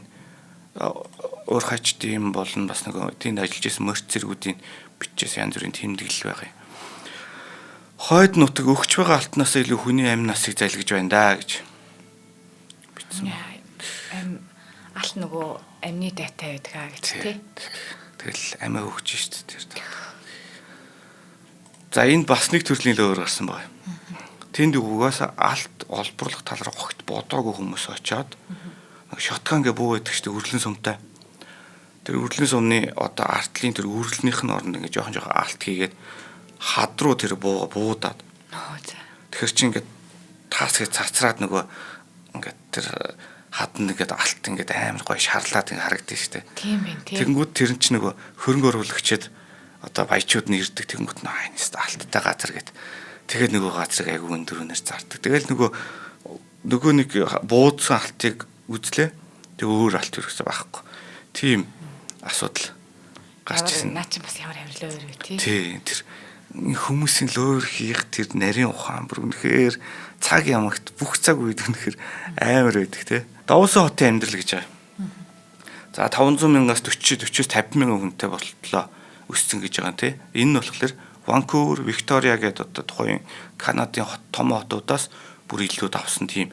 болон бас нэг тэнд ажиллаж исэн морц зэргүүдийн бичээс янз бүрийн тэмдэглэл байгаа юм. Хойд нутаг өгч байгаа алтнаас илүү хүний амь насыг залгиж байна да гэж бичсэн. Алт нөгөө амны дайтай байдгаа гэж тий. Тэгэл амиа өгч шүү дээ тэр. За энэ бас нэг төрлийн лөөр гарсан байна. Тэнд угаасаа алт олборлох тал руу гогт бодоогүй хүмүүс очоод нэг шотгангээ буу байдаг шүү дээ үрлэн сумтай. Тэр үрлэн сумны одоо артлын тэр үрлэнийх нь оронд ингээ жоохон алт хийгээд хад руу тэр буудаад. Тэгэхээр чи ингээд таасгээ цацраад нөгөө ингээд тэр хад нэгэд алт ингээд амар гоё шарлаад ингэ харагдсан шүү дээ. Тийм байна тийм. Тэнгүүд тэр нь ч нөгөө хөрөнгө оруулагчид одоо баячууд нь ирдэг тэнгүүд нь айнаас алттай газар гэд. Тэгээд нөгөө газрыг айгүй өндөрөнөр зардаг. Тэгэл нөгөө нэг буудсан алтыг үзлээ. Тэг өөр алт өргөсөн байхгүй. Тийм асуудал гарч ирсэн. Наа чи бас ямар амарлаа өөр вэ тий. Тий тэр хүмүүсийн лөөр хийх тэр нарийн ухаан бүр үнэхээр цаг ямагт бүх цаг үед үнэхээр амар байдаг тий. Давсан хотын амьдрал гэж байгаа. За 500,000-аас 40-50 мянган хүнтэй болтлоо өссөн гэж байгаа тий. Энэ нь болохоор Vancouver, Victoria гэдэг одоо тухайн Канадын том хотуудаас бүр илүү давсан тийм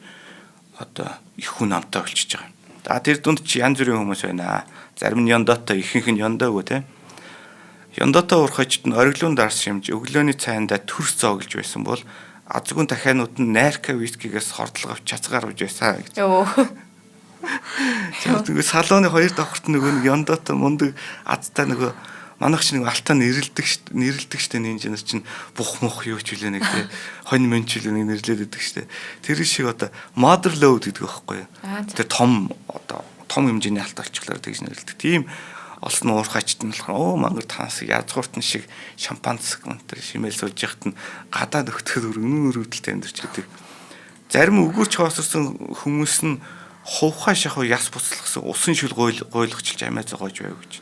одоо их хүн амтай болчихж байгаа. За тэр дунд чи янз бүрийн хүмүүс байна. Зарим нь яндаатай, ихэнх нь яндаагүй тий. Яндаатай урхачд нь ориглон дарс шимж өглөөний цайндаа төрс зооглож байсан бол азгүн дахианууд нь найрка вискигээс хордлого авч цацгаар авж байсан гэж. Тэгээд салооны хоёр давхарт нөгөө нэг яндаатай мундаг азтай нөгөө манайх чинь нэг алтаа нэрлдэг штэ инженер чинь бух мох юу ч үлээ нэг тий хонь мөнчл нэг нэрлээд өгдөг штэ. Тэр шиг одоо mother load гэдэг байхгүй юу. Тэр том хэмжээний алтаа олчихлоо тэгж нэрлдэг. Тийм олсон уурхайчд нь болохоор мангар таанс язгууртан шиг шампанц гонтер шимэл сууж яхад нь гадаа нөхтөхөд өргөдөлтэй амьдэрч гэдэг. Зарим өгөөч хоосорсон хүмүүс нь хувхаа шахуу яс буцалгасан усан шүл гойлгочлж амиа зогоож байв гэж.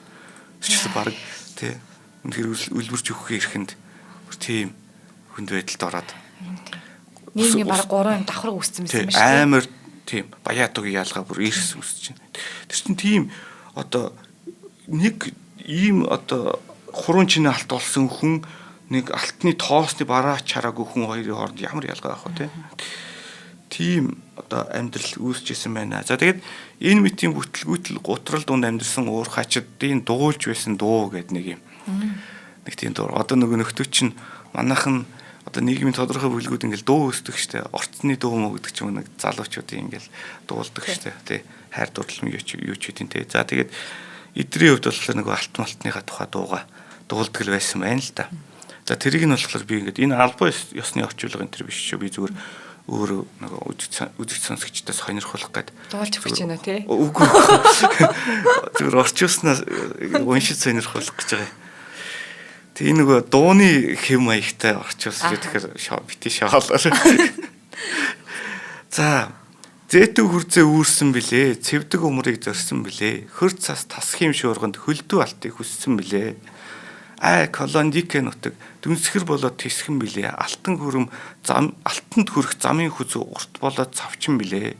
Тэчээс баг тий үнэхээр үлбэрч өгөх ирэхэнд тийм хүнд байдалд ороод нийгмийн баг 3 давхар үүссэн байсан юм шиг. Амар тийм баяатугийн ялгаа бүр ирс үүсэж байна. Тэр чинь тийм одоо нэг ийм одоо хуруун чинээ алт болсон хүн нэг алтны тоосны бараа чараагүй хүн хоёрын хооронд ямар ялгаа авах вэ тийм одоо амьдрал үүсчихсэн байна. За тэгээд энэ мэтийн бүтлгүүтэл гутрал дунд амьдэрсэн уурхайчдын дуулж байсан дуу гэдэг нэг юм. Нэг тийм дуу. Одоо нөгөө нөхдөч чинь манайхан одоо нийгмийн тодорхой бүлгүүд ингээл дуу өсдөг штэ. Орцны дуу мө гэдэг ч юм нэг залуучуудын ингээл дуулдаг штэ. Тэ хайр дурлал юу ч үдин тэ. За тэгээд эдрийн хувьд болохоор нөгөө алт малтныхаа тухай дууга дуулдаг л байсан байна л да. За тэрийг нь болохоор би ингээд энэ албан ёсны орчуулга энэ төр биш шүү. Би зүгээр өөрөө нөгөө үзэгч сонсогчдод сонирхуулах гээд дуулж өгч байна тий. Үгүй. Зүгээр орчуулснаас уншиж сонирхуулах гэж байгаа. Тэгээ нөгөө дууны хэв маягтай орчуулсан гэхээр бити шагаалаа. За зэтүү хүрзээ үүрсэн билээ. Цэвдэг өмрийг зорьсон билээ. Хөр цас тасхийн шуурганд хөлдөө алтыг хүссэн билээ. Колондик нутаг дүнсгэр болоод тисхэн билээ. Алтан хөрөм алтанд хүрэх замын хүзүү урт болоод цавчин билээ.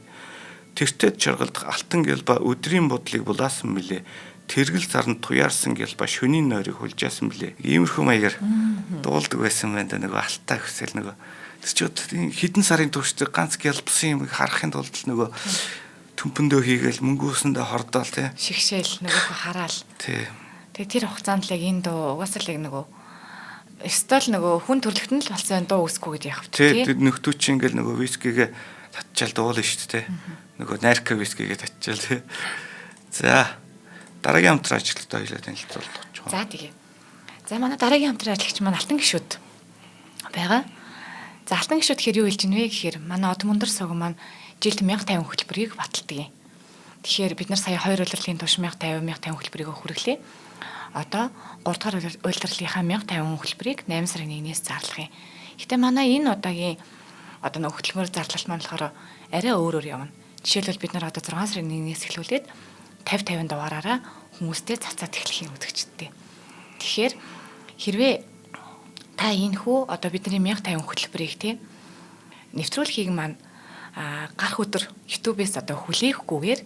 Тэртет чаргалдах алтан гэлба өдрийн бодлыг булаасан билээ. Тэргэл зарн туяарсан гэлба шөнийн нойрыг хулжаасан билээ. Иймэрхүү маягаар дуулдаг байсан байна да нөгөө алтаа хүсэл нөгөө тэр хідэн сарын туршид ганц гялбсан юм харахын тулд нөгөө төмпөндөө хийгээл мөнгөөсөндөө хордоол тий. Шигшээл нөгөө хараал. Тий. Тэгээ тэр хугацаанд л яг энэ дуу угаасаа л яг нөгөө стол нөгөө хүн төрлөختөн л болсон дуу үсгүй гэдэг яхав тий. Тэр нөхдөө чи ингээл нөгөө вискигээ татчаал дуулна шүү дээ. Нөгөө нарко вискигээ татчаал тий. За дараагийн хамтран ажилтнаа хоёлаа танилцуулах гэж байна. За тэгээ. За манай дараагийн хамтран ажигч маань Алтан гишүүд байгаа. За Алтан гишүүд хэр юу хэлж ийн вэ гэхээр манай Од Мөндөр сувг маань жилд 1050 хөтөлбөрийг баталдаг юм. Тэгэхээр бид нар сая 2 улирлын турш 1050 хөтөлбөрийг хүргэлээ. Одоо 3 дахь улирлынхаа 1050 хөтөлбөрийг 8 сарын 1-ээс зарлах юм. Гэтэ манай энэ удаагийн одоо нэг хөтөлбөр зарлалт маань болохоор арай өөрөөр явна. Жишээлбэл бид нар одоо 6 сарын 1-ээс эхлүүлээд 50 дугаараараа хүмүүстэй цацаад эхлэх юм үзэгчтэй. Тэгэхээр хэрвээ та энэ хүү одоо бидний 1050 хөтөлбөрийг тийм нэвтрүүлгийг маань гарах өдөр YouTube-ээс одоо хүлээхгүйгээр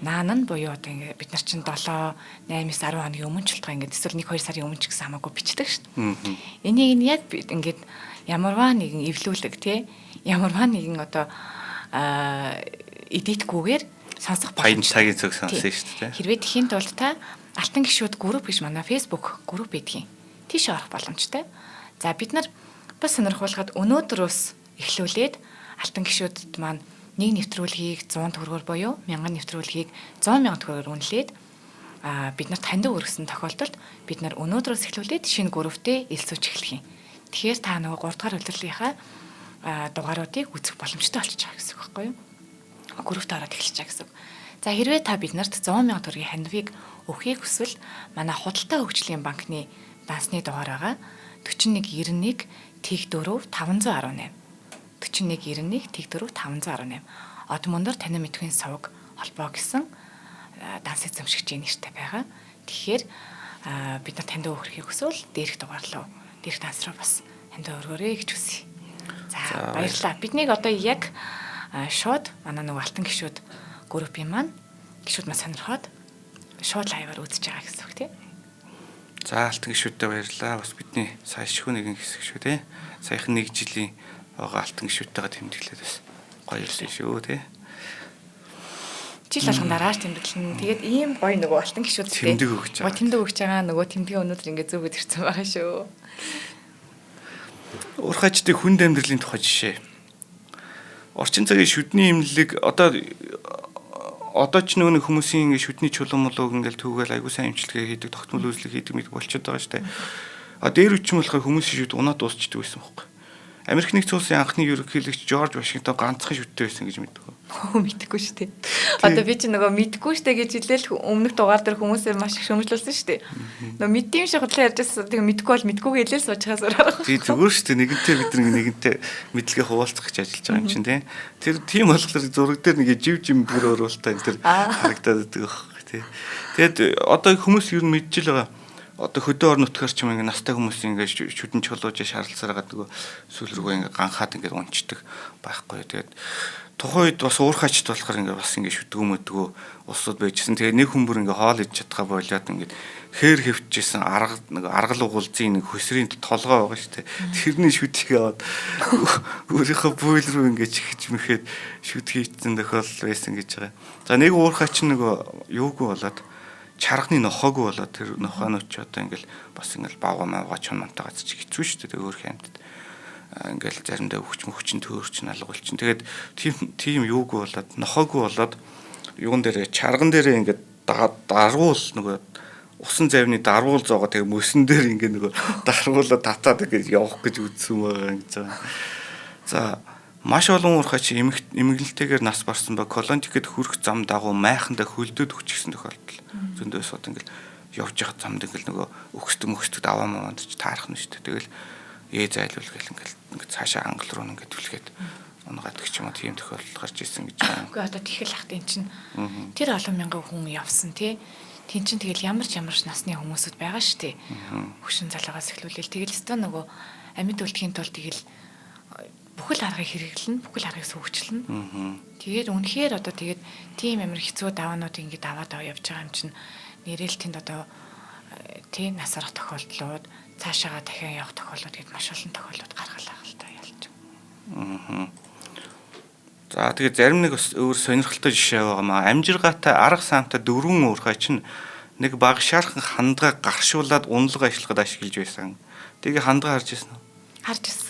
наан нь буюу одоо ингээ бид нар чинь 7, 8-10 хоногийн өмнө ч болтгоо ингээ эсвэл 1-2 сарын өмнө ч гэсэн хамаагүй бичдэг шүү дээ. Энийг яг ингээд ямарваа нэгэн эвлүүлэг тий ямарваа нэгэн одоо эдитгүйгээр сонсох боломжтой. Цагийн цаг сонсон шүү дээ. Хэрвээ тхийн тулд та Алтан гишүүд групп гэж манай Facebook групп байдгийн. Тийш орох боломжтой. За бид нар бас сонирхуулахад өнөөдрөөс эхлүүлээд Алтан гишүүдэд маань нэг нэвтрүүлгийг 100 төгрөгөөр буюу 1000 нэвтрүүлгийг 100,000 төгрөгөөр үнэлээд бид нарт хандив өргөсөн тохиолдолд бид нар өнөөдрөөс эхлүүлээд шинэ групптэй элсүүч эхлэх юм. Тэгэхээр та нөгөө 3 дахь улирлынхаа дугааруудыг үзэх боломжтой болчихж байгаа гэсэн үг байхгүй юу? Группт ороод эхэлж байгаа гэсэн үг. За хэрвээ та бид нарт 100,000 төгрөгийн хандивыг өгөхийг хүсвэл манай худалдаа хөгжлийн банкны дансны дугаар байгаа 4191 тэг 4 518 4191 тэг 4 518 Од Мөндөр танин мэдхийн сувг холбоо гэсэн данс эзэмшигчийн нэртэй байгаа. Тэгэхээр бид нар танд өгөхийг хүсвэл дээрх дугаар руу дээрх данс руу бас танд өргөөрэй гэж хүсье. За баярлалаа. Биднийг одоо яг шууд манай нэг Алтан гишүүд группийн маань гишүүд маань сонирхоод шууд лайваар үзэж байгаа гэсэн үг тийм. За Алтан гишүүдэд баярлалаа. Бас бидний сайшгүй нэгэн хэсэг шүү те. Саяхан 1 жилийн байгаа Алтан гишүүдтэйгээ тэмдэглээд бас гоё ирсэн шүү те. Жил болгон дарааш тэмдэглэн. Тэгээд ийм гоё нөгөө Алтан гишүүдтэй тэмдэг өгч байгаа. Тэмдэг өгч байгаа. Нөгөө тэмдгээ өнөөдөр ингээд зөвгөд ирсэн байгаа шүү. Уурхайчдын хүнд амьдралын тухай жишээ. Орчин цагийн шүдний имлэг одоо ч нөгөө хүмүүсийн ингээ шүдний чулуун молог ингээл түүгээл айгуу сайн имчилгээ хийдэг, тогтмол үзлэг хийдэг мэд болчиход байгаа штэ. Дээр үчим болохоор хүмүүсийн шүд унаад дуусчдаг байсан байхгүй. Америк нэгдсэн улсын анхны ерөнхийлөгч Жорж Вашингтон ганцхан шүттэй байсан гэж мэддэг. Мэдхгүй шүү дээ. Одоо би чи нөгөө мэдхгүй шүү дээ гэж хэлээл өмнөх дугаар дээр хүмүүсээр маш их шөмжлүүлсэн шүү дээ. Нөгөө мэддэм шиг хөдлөө ярьж байсан. Тэгээ мэдгүй бол мэдгүйгээ хэлээл суучхаас ураа. Тий зүгээр шүү дээ. Нэгэнтээ бид нэгэнтээ мэдлэгээ хуваалцах гэж ажиллаж байгаа юм чинь тий. Тэр тийм болохоор зураг дээр нэг жив жимгээр оруулалтаа энэ тэр харагдаад байдаг байхгүй тий. Тэгэд одоо хүмүүс юу мэдчихэл байгаа. Одоо хөдөө орон нутгаар ч юм ингээ настай хүмүүс ингээ шүдэн чулууж шаарлцаар байгаа сүүл рүү ингээ ганхаад ингээ унцдаг байхгүй. Тэгээд тухайд бас уурхайчд болохоор ингээ бас ингээ шүдгөөмөдгөө улсууд байжсэн. Тэгээ нэг хүмүүр ингээ хоол идэж чадхаа болоод ингээ хээр хөвчжсэн аргал угуулзын нэг хөсрийн толгой байгаа шүү дээ. Тэрний шүдгийг аваад өөрийнхөө буйл руу ингээ чихэж мэхэд шүд хийцэн тохиол байсан гэж байгаа. За нэг уурхайч нөгөө юугүй болоод чарганы нохоогүй болоод тэр нохоонууд ч одоо ингээл бас ингээл бавга мавга чонмонтойгоо ч хэцүү шүү дээ өөр хэмтд ингээл заримдаа өвчин төөрч налгуулчин тэгээд тийм юугүй болоод нохоогүй болоод юун дээр чарган дээр ингээд даруул нөгөө усан завны даруул зоогоо тэгээ мөсөн дээр ингээд нөгөө даруулаа татаад ингээд явах гэж үзсэн байгаа гэж байгаа. За маш олон уурхайч эмгэнэлтэйгээр нас барсан ба Колонтикэд хүрэх зам дагуу майхандаа хөлдөөд хүчсэн тохиолдол. Зөндөөс одоо ингээл явж байгаа замд ингээл нөгөө өгсдөг аваа маванд ч таарах нь шүү дээ. Тэгэл зайлуул гэл ингээл цаашаа ангал руу ингээд түлхээд унгаадаг ч юм уу тийм тохиолдол гарч ирсэн гэж байна. Үгүй одоо тэгэл ах тийм чинь тэр олон мянган хүн явсан тий. Тин чин тэгэл ямар ч насны хүмүүсүүд байгаа шүү дээ. Хөшин залгаас эхлүүлээл тэгэл өстөө нөгөө амьд үлдэхийн тулд тэгэл бүхэл аргыг хэрэглэн, бүхэл аргыг сүүгчлэн. Тэгээд үнэхээр одоо тэгээд тийм амар хэцүү даваанууд ингэж аваад явж байгаа юм чинь нэрэл тэнд одоо тийм насарах тохиолдлууд, цаашаага дахин явах тохиолдлууд гэдээ маш олон тохиолдлууд гаргалаа л та ялж. За тэгээд зарим нэг бас өөр сонирхолтой жишээ байгаа маа. Амжиргаатай арга саамтай дөрвөн уурхайч нь нэг багшаархан хандгаа гаршуулад унлага ажиллахад ашиглаж байсан. Тэгээ хандгаа харж ирсэн үү? Харж ирсэн.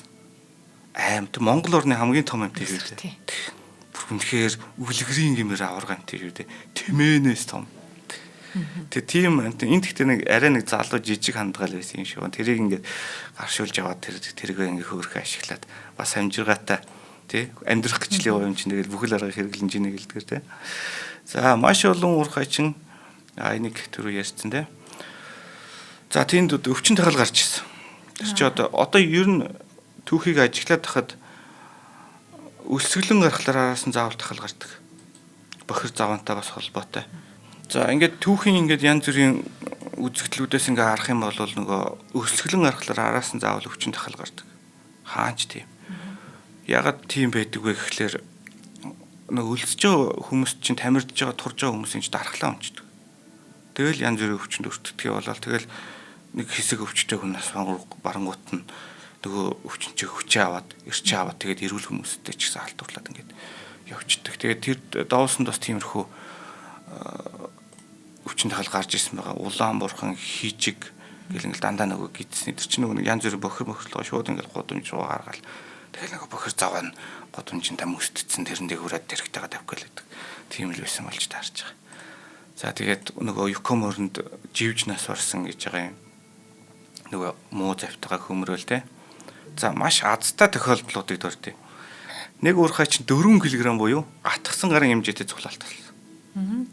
Аимт Монгол орны хамгийн том амт шүү дээ. Үнэхээр үлгэрийн гэмээр аварга амт шүү дээ. Тэмээнээс том. Тэгээ тийм амт энэ гэхдээ нэг арай нэг залуу жижиг хандгаал байсан юм шиг. Тэрийг ингээд гаршуулж аваад тэргээ ингээд хөөрхөн ашиглаад бас амжиргаатай тий амьдрах гिचлийн юм чинь тэгэл бүхэл арга хэрэглэн жинэ гэлдгэр тий. За маш олон уурхайчин энийг түрүү ярьсан тий. За тэнд өвчин тахал гарч ирсэн. Тэр чи одоо ер нь түүхийг ажиглаад тахад өсгөлэн гарахлаар араас нь заавал тахал гардаг. Бохир завантай бас холбоотой. За ингээд түүхийн ингээд янз бүрийн үзэгдлүүдээс ингээд харах юм бол нөгөө өсгөлэн гарахлаар араас нь заавал өвчин тахал гардаг. Хаач тийм. Ягаад тийм байдаг вэ гэхлээр нөгөө өлсөж байгаа хүмүүс чинь тамирдж байгаа турж байгаа хүмүүсийн чинь дархлаа унцдаг. Тэгэл янз бүрийн өвчнөд өртдөгий болол тэгэл нэг хэсэг өвчтэй хүнээс барангуут нь нөгөө өвчнчээ хүчээ аваад ирчээ аваад тэгээд эрүүл хүмүүстэй ч гэсэн халдварлаад ингээд явчихдаг. Тэгээд тэр доосонд бас тиймэрхүү өвчин тахал гарч ирсэн байгаа. Улаан бурхан хийжиг гэл ингээд дандаа нөгөө гидсэн. Тэр чинь нөгөө янз бүрийн бохир мөхрлөө шууд ингээд гудамж руу гаргаал. Тэгэл нөгөө бохир заваа нь гудамжиндаа мөстцсэн тэрэндээ хүрээд тэрэгтэйгээ тавьгаал гэдэг. Тийм л байсан болж таарч байгаа. За тэгээд нөгөө Юкоморнд живж нас барсан гэж байгаа юм. Нөгөө муу завтайгаа хөмрөөл те. За маш азтай тохиолдлуудыг дурдъя. Нэг уурхайч 4 кг буюу атгсан гарын хэмжээтэй цуглаалт болсон.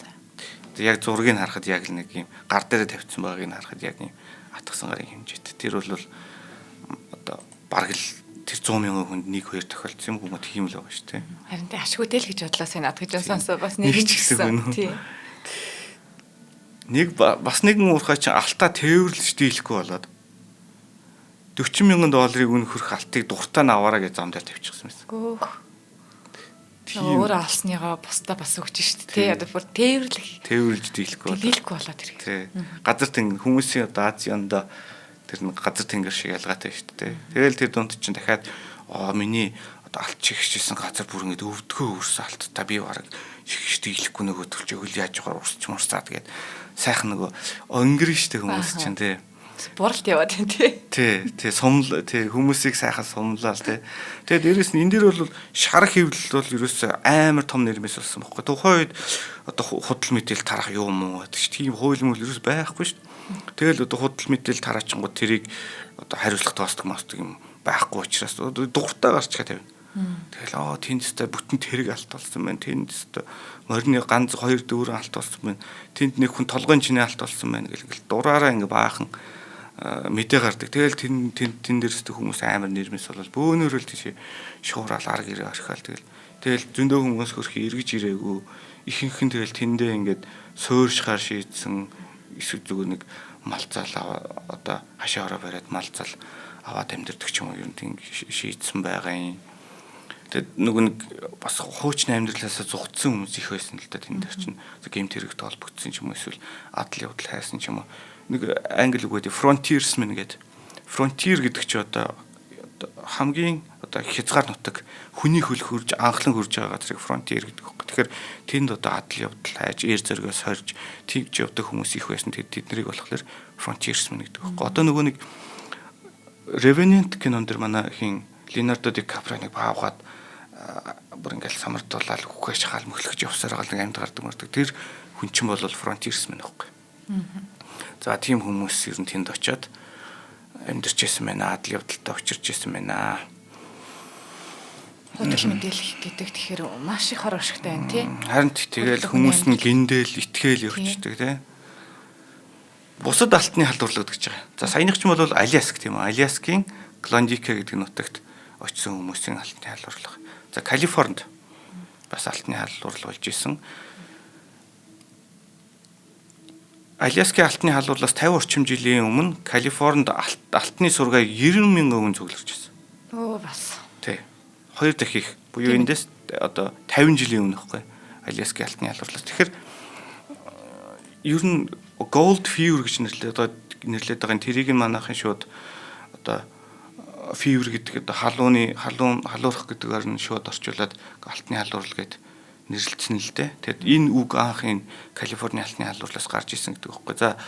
Яг зургийг харахад яг л нэг юм гар дээрээ тавьчихсан байгааг нь харахад яг юм атгсан гарын хэмжээтэй. Тэр бол одоо бараг л тэр 100 мянган хүнд 1-2 тохиолдсон юм уу тийм л байгаа шүү дээ. Харин тэ ашиггүй л гэж бодлоо сайн над гэж сонсоо бас нэг ч гэсэн. Тийм. Нэг бас нэгэн уурхайч алтаа тээвэрлж дийлэхгүй болоод $40 мянган үнэ хөрөх алтыг дуртай нь аваараа гэж зам дээр тавьчихсан байсан. Өөр алсныгаа бусдаа бас өгч штт тий. Одоо бүр тээвэрлж дийлэхгүй болоод хэрэг. Тий. Газар тэнгэр хүмүүсийн одоо Азианда тэр нэг газар тэнгэр шиг ялгаатай штт тий. Тэгэл тэр дунд чинь дахиад миний одоо алт чихжсэн газар бүр ингэ өвдгөө өрсөн алттай би бараг шигш дийлэхгүй нөгөө төлж өгөл яаж байгаа урсч мурсаад гээд сайхан нөгөө өнгөрн штт хүмүүс чинь тий. Буралт яваад байна тий. Тий, сумл тий хүмүүсийг сайхан сумлаа тий. Тэгээд дээрэс нь энэ дэр бол шар хэвлэл бол ерөөсөө амар том нэрмэс болсон байхгүй. Тухайн үед одоо худал мэдээлэл тарах юм уу гэдэг чинь тийм хууль мөл ерөөс байхгүй шүү дээ. Тэгэл одоо худал мэдээлэл тараачингууд тэрийг одоо хариуцлага тоостог мостог юм байхгүй учраас дууртаа гарч чад тавина. Тэгэл тэнд өстой бүтэн тэрэг алт болсон байна. Тэнд өстой морины ганц 2 4 алт болсон байна. Тэнд нэг хүн толгойн чинээ алт болсон байна гэл дураараа ингээ баахан мэдээ гардаг. Тэгэл тэн дээр өстой хүмүүс амар нэрмэс болол бөөнөрөл тийш шуурал арга ирээ орхиол тэгэл зөндөө хүмүүс хөрхи эргэж ирээгүй. Ихэнх нь тэгэл тэндээ ингээд суурьшгаар шийдсэн эсвэл зүгээр нэг малцаал одоо хашаараа бариад малцаал аваад амьдэрдэг ч юм уу юм тийм шийдсэн байгаа юм. Тэгээд нөгөө нэг бас хуучны амьдралаасаа зугтсан хүмүүс их байсан л да тэнд дээр чинь гейм тэрэгт холбогдсон ч юм уу эсвэл адал явдал хайсан ч юм уу. Нэг англи үг гэдэг frontiersman гэдэг. Frontier гэдэг чи одоо хамгийн одоо хязгаар нутаг хүний хөл хурж анхлан хурж байгаа газрыг frontier гэдэг байна. Тэгэхээр тэнд одоо адал явдал хайж, эр зөргөөс хорж тэгж явдаг хүмүүс их байсан. Тэднийг болохоор frontiersman гэдэг байна. Одоо нөгөө нэг Revenant кинон дэр манай хин Leonardo DiCaprio-ыг баавгаад бүр ингээл самардуулаад үхэж хаал мөхлөж явсараа гал амьд гардаг мөрдөг. Тэр хүн чинь бол frontiersman байхгүй. За тийм хүмүүс ер нь тэнд очиод амьдэрчсэн байна. Адал явдалтай учирч ирсэн байна. Хөдөл мэдээлэх гэдэг тэгэхээр маш их хор ашигтай байна тий. Харин тэгэл хүмүүс нь гиндэл, итгээл явчихдаг тий. Бусад алтны халдварлууд гэж байгаа. За саяных ч юм бол Аляск тийм үү. Аляскийн Клондике гэдэг нутагт очисон хүмүүсийн алтны халдварлага. За Калифорнид бас алтны халдварлал болж исэн. Аляскийн алтны халдварлаас 50 орчим жилийн өмнө Калифорнид алтны сургааг 90 мянган хүн цугларч байсан. Бас. Тий. 2 дахь их буюу эндээс одоо 50 жилийн өмнө гэхгүй. Аляскийн алтны халдварлаас. Тэгэхээр ер нь gold fever гэж нэрлэдэг байгаа. Тэрийг манайхан шууд одоо fever гэдэг одоо халуурах гэдгээр нь шууд орчуулад алтны халдварлал гэд нэрлэлцэн л дээ. Тэгэд энэ үг анх энэ Калифорни алтны халдварлаас гарч исэн гэдэг байхгүй. За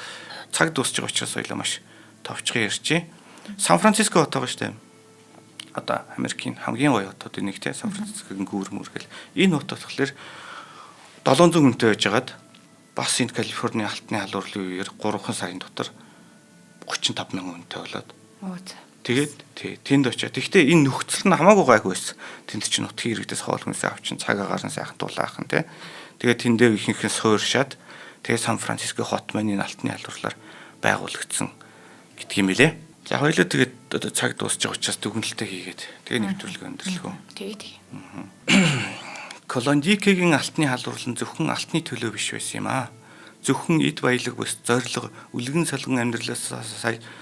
цаг дуусч байгаа учраас соёлоо маш товчхон ярьчих. Сан Франциско хот байгаа шүү дээ. Одоо Америкийн хамгийн гоё хотуудын нэг те Сан Францискогийн гүүр мөргөл. Энэ хот болохоор 700 хүнтэй байжгаад бас энэ Калифорни алтны халдварлын үеэр 3 сарын дотор 35 мянган хүнтэй болоод. Тэгээд тэнд очиад. Гэхдээ энэ нөхцөл нь хамаагүй гайгүй байсан. Тэнд чинь нутгийн иргэдээс хоол хүнсээ авчин цаг агаар нь сайхан дулаахан тий. Тэгээд тэндээ ихэнх нь суурьшаад тэгээд Сан Франциско хот маань энэ алтны халдварлаар байгуулагдсан гэдг юм билэ. За хоёулаа тэгээд одоо цаг дуусч байгаа учраас дүгнэлтээ хийгээд тэгээд нэвтрүүлгээ өндөрлөхөө. Тэгээд. Клондикегийн алтны халдварлал нь зөвхөн алтны төлөө биш байсан юм аа. Зөвхөн эд баялаг бус зориг, үлгэн салган амьдралаас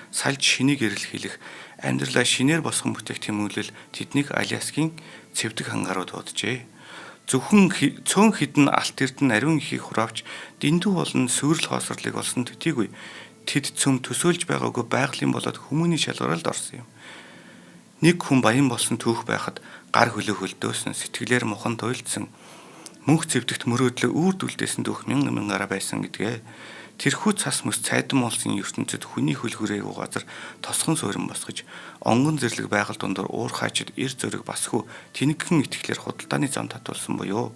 сальж шинийг эрэл хийх, амьдралаа шинээр босгон бүтээх тэмүүлэл тэднийг Аляскийн цэвдэг хангаарууд боджээ. Зөвхөн цөөн хідэн алт эрдэн ариун ихийг хураавч дэндүү болон сүрэл хоосрлыг олсон төдийгүй тэд цөм төсөөлж байгаагүй байгалийн болоод хүмүүний шалгаралд орсон юм. Нэг хүн баян болсон түүх байхад гар хөлөө хөлдөөсөн, сэтгэлээр мохон туйлдсан, мөнх цэвдэгт мөрөөдлөө үрдүлдээсэн дүүх мянгаараа байсан гэдгээ. Тэрхүү цас мэс цайдан молсын ертөнцид хүний хөлгөрээгүй газар тосгон суурин босгож, онгон зэрлэг байгаль дундор уур хаачид эр зөрөг басгүй тэнэгхэн итгэлээр худалдааны зам татуулсан буюу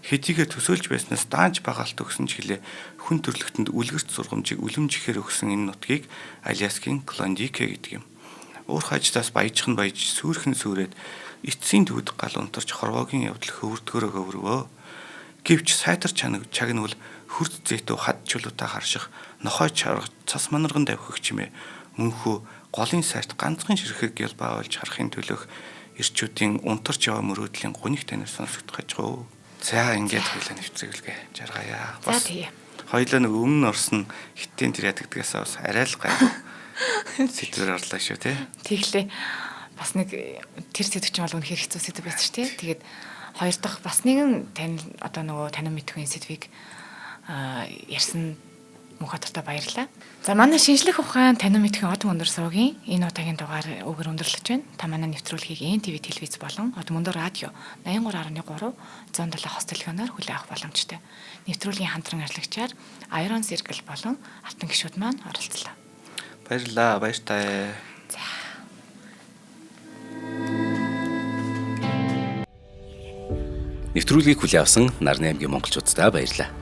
хэдийгээр төсөөлж байснаас даанч багаалт өгсөн ч гэлээ хүн төрлөختөнд үлгэрт сургамжийг үлэмжихээр өгсөн энэ нутгийг Аляскийн Клондике гэдэг юм. Уур хаачдаас баяжхан баяж сүрхэн сүрээд эцсийн төвд гал унтарч хорвоогийн явдал хөвөрдгөрөө өврөвөө. Гэвч сайтар чагнуул хурд зэйтүү хад чулуутай харших нохой чарга цас манарган давхих чимээ мөнхөө голын сайрт ганцхан ширхэг гял баавалж харахын төлөх эрчүүдийн унтарч яваа мөрөөдлийн гуниг танир сонсогдох гэж гоо. За ингээд хоёлаа нэвтрүүлгээ жаргая. За тийм. Хоёлаа нэг өмнө орсон хиттийн тэр ядагдгаас бас арай л гайгүй сэдвэр орлоо шүү тий. Тэглээ. Бас нэг тэр сэдв чинь бол үнэхээр хэцүү сэдв байсан шүү тий. Тэгээд хоёр дахь бас нэгэн тань одоо нөгөө танин мэдгүй сэдвийг ярьсан Мөнхбаатартай баярлалаа. За манай шинжлэх ухаан танин мэдхийн од мөндөр суугийн энэ удаагийн дугаар өгөр өндөрлөж байна. Та манай нэвтрүүлгийг НТV телевиз болон од мөндөр радио 83.3 107 хос телефоноор хүлээн авах боломжтой. Нэвтрүүлгийн хамтран ажиллагчаар Iron Circle болон Алтан гишүүд маань оролцлоо. Баярлалаа, баяртай. За. Нэвтрүүлгийг хүлээн авсан Нарны аймгийн монголчуудаа баярлалаа.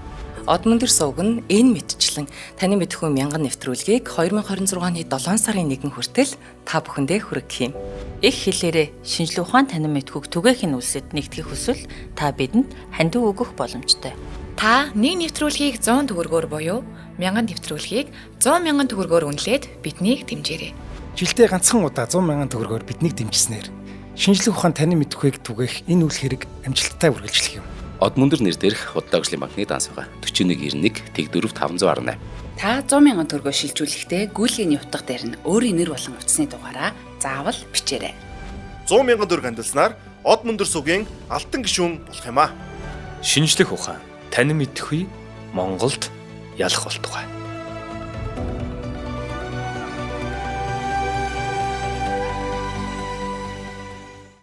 Од мөндөр сувг нь энэ мэдчлэн таны мэдхүйн мянган нэвтрүүлгийг 2026 оны 7 сарын 1 хүртэл та бүхэндээ хүргэх юм. Их хэлээрээ шинжлэх ухаан танин мэдхүйг түгээхийн үлсэд нэгтгэх хүсвэл та бидэнд хандив өгөх боломжтой. Та нэг нэвтрүүлгийг 100 төгрөгөөр буюу 1000 нэвтрүүлгийг 100 мянган төгрөгөөр үнэлээд биднийг дэмжээрэй. Жилдээ ганцхан удаа 100 мянган төгрөгөөр биднийг дэмжснээр шинжлэх ухаан танин мэдхүйг түгээх энэ үйл хэрэг амжилттай үргэлжлэх юм. Од мөндөр нэр дээрх Худалдаажлын банкны данс байгаа 4191 тэг 4518. Та 100,000 төгрөгөөр шилжүүлэхдээ гүйлгээний утга дээр нь өөрийн нэр болон утасны дугаараа заавал бичээрэй. 100,000 төгрөг хандилснаар Од мөндөр сувгийн алтан гишүүн болох юм а. Шинжлэх ухаан танин мэдхгүй Монголд ялах болтугай.